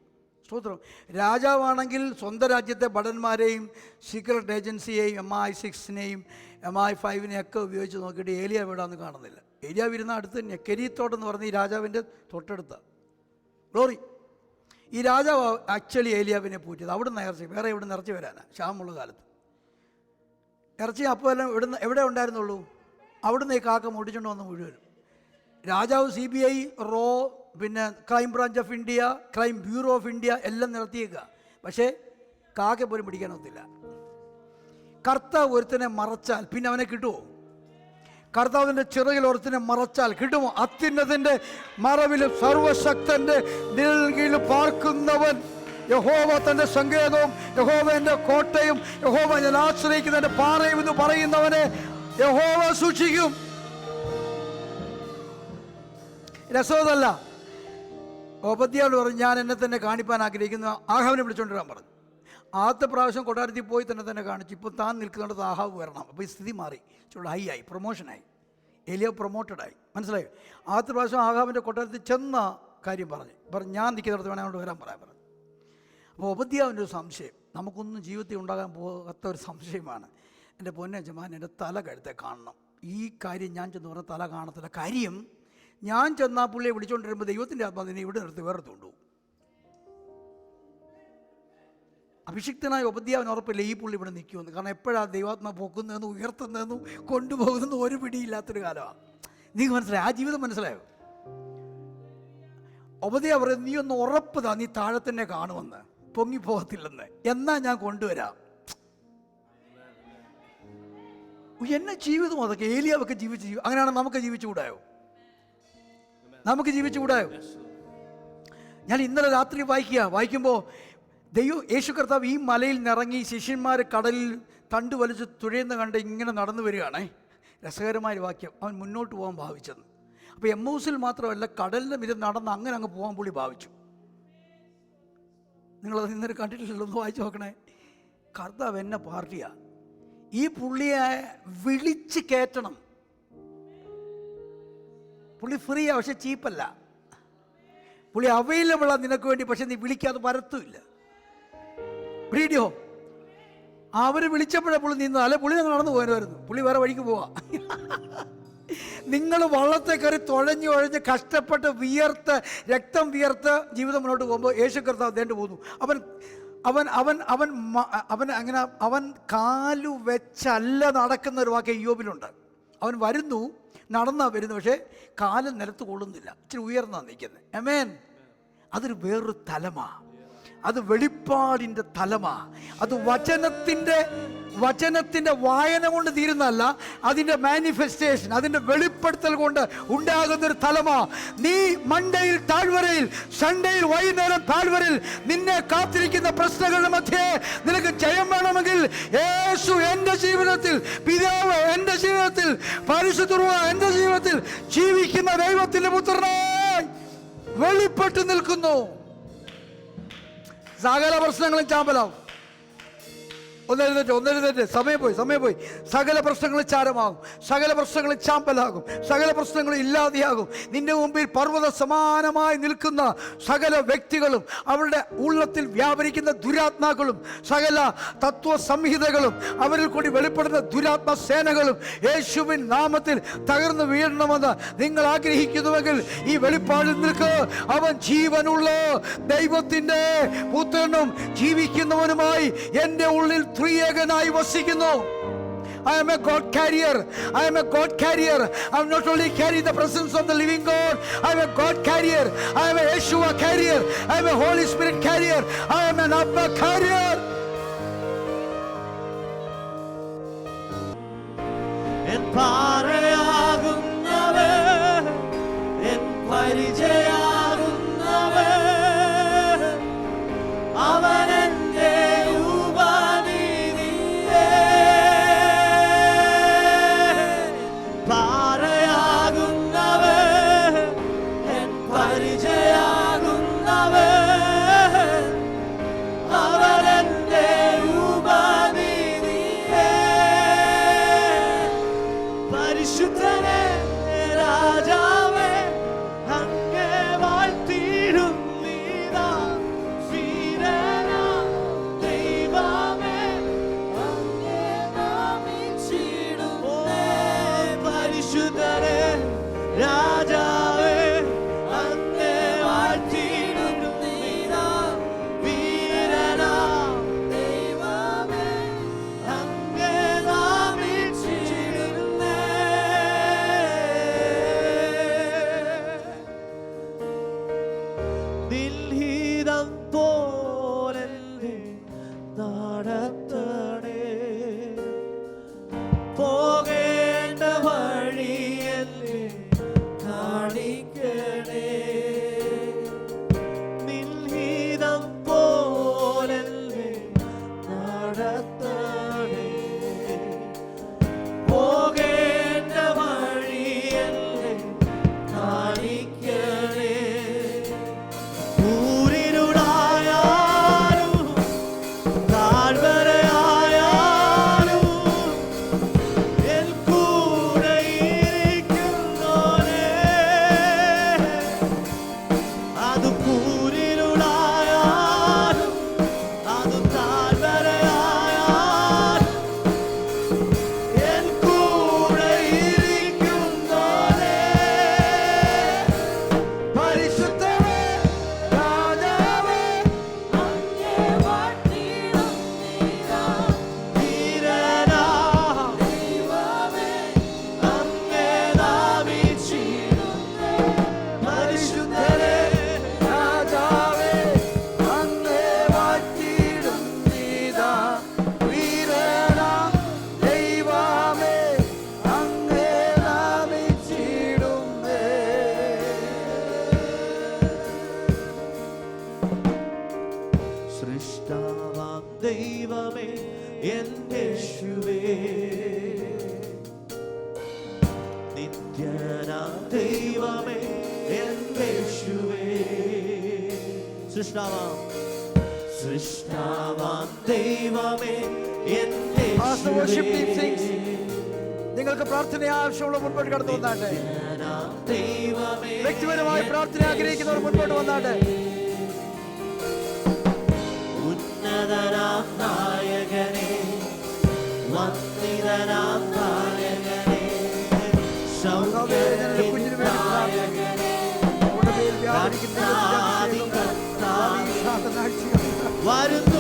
സ്തോത്രം. രാജാവാണെങ്കിൽ സ്വന്തം രാജ്യത്തെ ഭടന്മാരെയും സീക്രട്ട് ഏജൻസിയെയും MI6 MI5 ഒക്കെ ഉപയോഗിച്ച് നോക്കിയിട്ട് ഏലിയാവ് എവിടെയാണെന്ന് കാണുന്നില്ല. ഏലിയാവ് ഇരുന്ന അടുത്ത് തന്നെ കെരീത്തോട്ടെന്ന് പറഞ്ഞ് ഈ രാജാവിൻ്റെ തൊട്ടടുത്ത ഗ്ലോറി. ഈ രാജാവ് ആക്ച്വലി ഏലിയാവിനെ പൂറ്റിയത് അവിടുന്ന് ഇറച്ചി, വേറെ ഇവിടെ നിന്ന് ഇറച്ചി വരാനാണ്. ക്ഷാമമുള്ള കാലത്ത് ഇറച്ചി അപ്പോൾ എല്ലാം എവിടെ ഉണ്ടായിരുന്നുള്ളൂ? അവിടുന്ന് ഈ കാക്ക മുടിച്ചുകൊണ്ട് വന്ന് മുഴുവനും. രാജാവ് CBI, റോ, പിന്നെ crime branch of India, crime bureau of India എല്ലാം നിർത്തിയേക്കുക. പക്ഷേ കാക്ക പോലും പിടിക്കാനൊത്തില്ല. കർത്താവ് ഒരുത്തനെ മറച്ചാൽ പിന്നെ അവനെ കിട്ടുമോ? കർത്താവിൻ്റെ ചിറകിൽ ഒരുത്തനെ മറച്ചാൽ കിട്ടുമോ? അത്യുന്നതിൻ്റെ മറവിലും സർവശക്തൻ്റെ നിഴലിൽ പാർക്കുന്നവൻ യഹോവ തൻ്റെ സങ്കേതവും യഹോവ എൻ്റെ കോട്ടയും യഹോവ ഞാൻ ആശ്രയിക്കുന്ന എൻ്റെ പാറയും എന്ന് പറയുന്നവനെ യഹോവ സൂക്ഷിക്കും. രസമതല്ല. ഒബദ്യാവ് പറഞ്ഞു, ഞാൻ എന്നെ തന്നെ കാണിപ്പാൻ ആഗ്രഹിക്കുന്നു. ആഹാബിനെ വിളിച്ചുകൊണ്ട് വരാൻ പറഞ്ഞു. ആദ്യത്തെ പ്രാവശ്യം കൊട്ടാരത്തിൽ പോയി തന്നെ കാണിച്ചു. ഇപ്പോൾ താൻ നിൽക്കുന്നിടത്ത് ആഹാബ് വരണം. അപ്പോൾ ഈ സ്ഥിതി മാറി, ഹൈ ആയി, പ്രൊമോഷനായി. ഏലിയാവ് പ്രൊമോട്ടഡായി. മനസ്സിലായി? ആദ്യത്തെ പ്രാവശ്യം ആഹാബിൻ്റെ കൊട്ടാരത്തിൽ ചെന്ന കാര്യം പറഞ്ഞു ഞാൻ നിൽക്കുന്നിടത്ത് വേണം അങ്ങോട്ട് വരാൻ പറയാൻ പറഞ്ഞു. അപ്പോൾ ഒബദ്യാവിൻ്റെ ഒരു സംശയം, നമുക്കൊന്നും ജീവിതത്തിൽ ഉണ്ടാകാൻ പോകാത്ത ഒരു സംശയമാണ്. എൻ്റെ പൊന്നജമാൻ, എൻ്റെ തല കഴുത്തെ കാണണം. ഈ കാര്യം ഞാൻ ചെന്ന് പറഞ്ഞ തല കാണത്തില്ല. കാര്യം ഞാൻ ചെന്നാൽ പുള്ളിയെ വിളിച്ചുകൊണ്ടിരുമ്പോൾ ദൈവത്തിൻ്റെ ആത്മാവിനെ ഇവിടെ നിർത്തി വേറെ കൊണ്ടുപോകും. അഭിഷിക്തനായ ഒബദ്യാവിന് ഉറപ്പില്ല ഈ പുള്ളി ഇവിടെ നിൽക്കുമെന്ന്. കാരണം എപ്പോഴാണ് ദൈവാത്മാ പൊക്കുന്നതെന്നും ഉയർത്തുന്നതെന്നും കൊണ്ടുപോകുന്നതെന്നും ഒരു പിടിയില്ലാത്തൊരു കാലമാണ്. നീ മനസ്സിലായോ? ആ ജീവിതം മനസ്സിലായോ? ഒബദ്യാവ് പറയും, നീ ഒന്ന് ഉറപ്പുതാ നീ താഴെ തന്നെ കാണുമെന്ന്, പൊങ്ങിപ്പോകത്തില്ലെന്ന്. എന്നാ ഞാൻ കൊണ്ടുവരാം. എന്നെ ജീവിതം അതൊക്കെ ഏലിയാവൊക്കെ ജീവിച്ച് അങ്ങനെയാണ് നമുക്ക് ജീവിച്ചുകൂടായോ? നമുക്ക് ജീവിച്ചുകൂടായോ? ഞാൻ ഇന്നലെ രാത്രി വായിക്കുമ്പോൾ യേശു കർത്താവ് ഈ മലയിൽ നിറങ്ങി ശിഷ്യന്മാർ കടലിൽ തണ്ട് വലിച്ച് തുഴയുന്ന കണ്ട് ഇങ്ങനെ നടന്നു വരികയാണേ. രസകരമായ വാക്യം. അവൻ മുന്നോട്ട് പോകാൻ ഭാവിച്ചത്. അപ്പോൾ എമ്മൂസിൽ മാത്രമല്ല, കടലിൻ്റെ മിതം നടന്ന് അങ്ങ് പോകാൻ പുള്ളി ഭാവിച്ചു. നിങ്ങളത് ഇന്നലെ കണ്ടിട്ടില്ലല്ലോ, ഒന്ന് വായിച്ചു നോക്കണേ. കർത്താവ് എന്നെ പാർട്ടിയാണ്. ഈ പുള്ളിയെ വിളിച്ച് കയറ്റണം. പുള്ളി ഫ്രീയാണ്, പക്ഷെ ചീപ്പല്ല. പുള്ളി അവൈലബിളാണ് നിനക്ക് വേണ്ടി, പക്ഷെ നീ വിളിക്കാതെ വരത്തുമില്ല. ബ്രീഡിയോ അവർ വിളിച്ചപ്പോഴേ പുള്ളി നിന്ന്, അല്ലെ പുള്ളി നിങ്ങൾ നടന്നു പോകാനായിരുന്നു. പുള്ളി വേറെ വഴിക്ക് പോവാ. നിങ്ങൾ വള്ളത്തെ കയറി തുഴഞ്ഞ് കഷ്ടപ്പെട്ട് വിയർത്ത് രക്തം വിയർത്ത് ജീവിതം മുന്നോട്ട് പോകുമ്പോൾ യേശു കർത്താവ് ദേണ്ട് പോകുന്നു. അവൻ കാലു വെച്ചല്ല നടക്കുന്ന ഒരു വാക്ക് യോബിലുണ്ട്. അവൻ വരുന്നു, നടന്നാ വരുന്നു, പക്ഷേ കാല് നിലത്ത് കൊള്ളുന്നില്ല, ഇച്ചിരി ഉയർന്നാ നിൽക്കുന്നത്. ആമേൻ. അതൊരു വേറൊരു തലമാ. അത് വെളിപ്പാടിൻ്റെ തലമാ. അത് വചനത്തിൻ്റെ വായന കൊണ്ട് തീരുന്നതല്ല, അതിൻ്റെ മാനിഫെസ്റ്റേഷൻ, അതിൻ്റെ വെളിപ്പെടുത്തൽ കൊണ്ട് ഉണ്ടാകുന്നൊരു തലമാ. നീ മണ്ടയിൽ താഴ്വരയിൽ, സൺഡേയിൽ വൈകുന്നേരം താഴ്വരയിൽ നിന്നെ കാത്തിരിക്കുന്ന പ്രശ്നങ്ങളുടെ മധ്യേ നിനക്ക് ജയം വേണമെങ്കിൽ യേശു എൻ്റെ ജീവിതത്തിൽ, പിതാവ് എൻ്റെ ജീവിതത്തിൽ, പരിശുദ്ധ റൂഹ് എൻ്റെ ജീവിതത്തിൽ ജീവിക്കുന്ന ദൈവത്തിൻ്റെ പുത്രനായി വെളിപ്പെട്ടു നിൽക്കുന്നു. സകല പ്രശ്നങ്ങളും ചാമ്പലാവും. ഒന്നെഴുന്നേറ്റ് സമയം പോയി. സകല പ്രശ്നങ്ങളും ചാരമാകും, സകല പ്രശ്നങ്ങളും ചാമ്പലാകും, സകല പ്രശ്നങ്ങളും ഇല്ലാതെയാകും. നിന്റെ മുമ്പിൽ പർവ്വത സമാനമായി നിൽക്കുന്ന സകല വ്യക്തികളും, അവരുടെ ഉള്ളത്തിൽ വ്യാപരിക്കുന്ന ദുരാത്മാക്കളും, സകല തത്വ സംഹിതകളും, അവരിൽ കൂടി വെളിപ്പെടുന്ന ദുരാത്മ സേനകളും യേശുവിൻ നാമത്തിൽ തകർന്നു വീഴണമെന്ന് നിങ്ങൾ ആഗ്രഹിക്കുന്നുവെങ്കിൽ ഈ വെളിപ്പാടിൽ നിൽക്ക്. അവൻ ജീവനുള്ള ദൈവത്തിൻ്റെ പുത്രനും ജീവിക്കുന്നവനുമായി എൻ്റെ ഉള്ളിൽ ത്രിയേകനായി വസിക്കുന്നു. I am a God carrier. I am a God carrier. I am not only carrying the presence of the living God. I am a God carrier. I am a Yeshua carrier. I am a Holy Spirit carrier. I am an Abba carrier. എൻ പാറയാകുന്നവൻ, എൻ പരിചയാകുന്നവൻ, അവൻ എന്റെ ഉപനിധിയേ. പാറയാകുന്നവൻ, എൻ പരിചയാകുന്നവൻ, അവൻ എന്റെ ഉപനിധിയേ. പരിശുദ്ധനെ രാജാവേ, അങ്ങേ വാഴ്ത്തിയിടുന്നീതാ. വീരനാം ദൈവമേ, അങ്ങേ നാമിച്ചിടുന്നേ. പരിശുദ്ധനെ രാജാവേ, അങ്ങേ വാഴ്ത്തിയിടുന്നീതാ. വീരനാം ദൈവമേ, അങ്ങേ നാമിച്ചിടുന്നേ. ദിൽഹിതം പോലെന്നെ നടത്തണേ, പോകേണ്ട വഴിയെന്നെ കാണിക്കണേ. ദിൽഹിതം പോലെന്നെ നടത്തണേ, പോകേണ്ട വഴിയെന്നെ കാണിക്കണേ. ൂരിരുടായാലും താഴ്വരയായാലും എൻ കൂടെ ഇരിക്കുന്നോനേ. അത് കൂരിരുടായാലും അത് താഴ്വരയായാലും എൻ കൂടെ ഇരിക്കുന്നോനേ. പരിശുദ്ധമേ രാജാവേ, അങ്ങേ വാഴ്ത്തിയിടുന്നീതാ. വീരനാം ദൈവമേ, അങ്ങേ നാമിച്ചിടുന്നേ. പരിശുദ്ധനേ രാജാവേ, അങ്ങേ വാഴ്ത്തിയിടുന്നീതാ. വീരനാം ദൈവമേ, അങ്ങേ നാമിച്ചിടുന്നേ. സൃഷ്ടാവാം ദൈവമേ, എന്റെ യേശുവേ. നിത്യനാം ദൈവമേ, എന്റെ യേശുവേ. സൃഷ്ടാവാം ദൈവമേ, എന്റെ As the worship team sings, യേശുവേ. നിങ്ങൾക്ക് പ്രാർത്ഥന ആവശ്യമുള്ള മുൻപോട്ട് കടന്നു വന്നാട്ടെ. നിത്യനാം ദൈവമേ, വ്യക്തിപരമായി പ്രാർത്ഥന ആഗ്രഹിക്കുന്നവർ മുൻപോട്ട് വന്നാട്ടെ. ഉന്നതനാം നായകനേ, വന്ദിതനാം നായകനേ, സൗഖ്യത്തിൻ നായകനേ, നമ്മുടെ മേൽ വ്യാപരിക്കുന്ന ദൈവത്തിന്റെ അഭിഷേകം, ഈ ശാസനാഴ്ചയിൽ വരുന്ന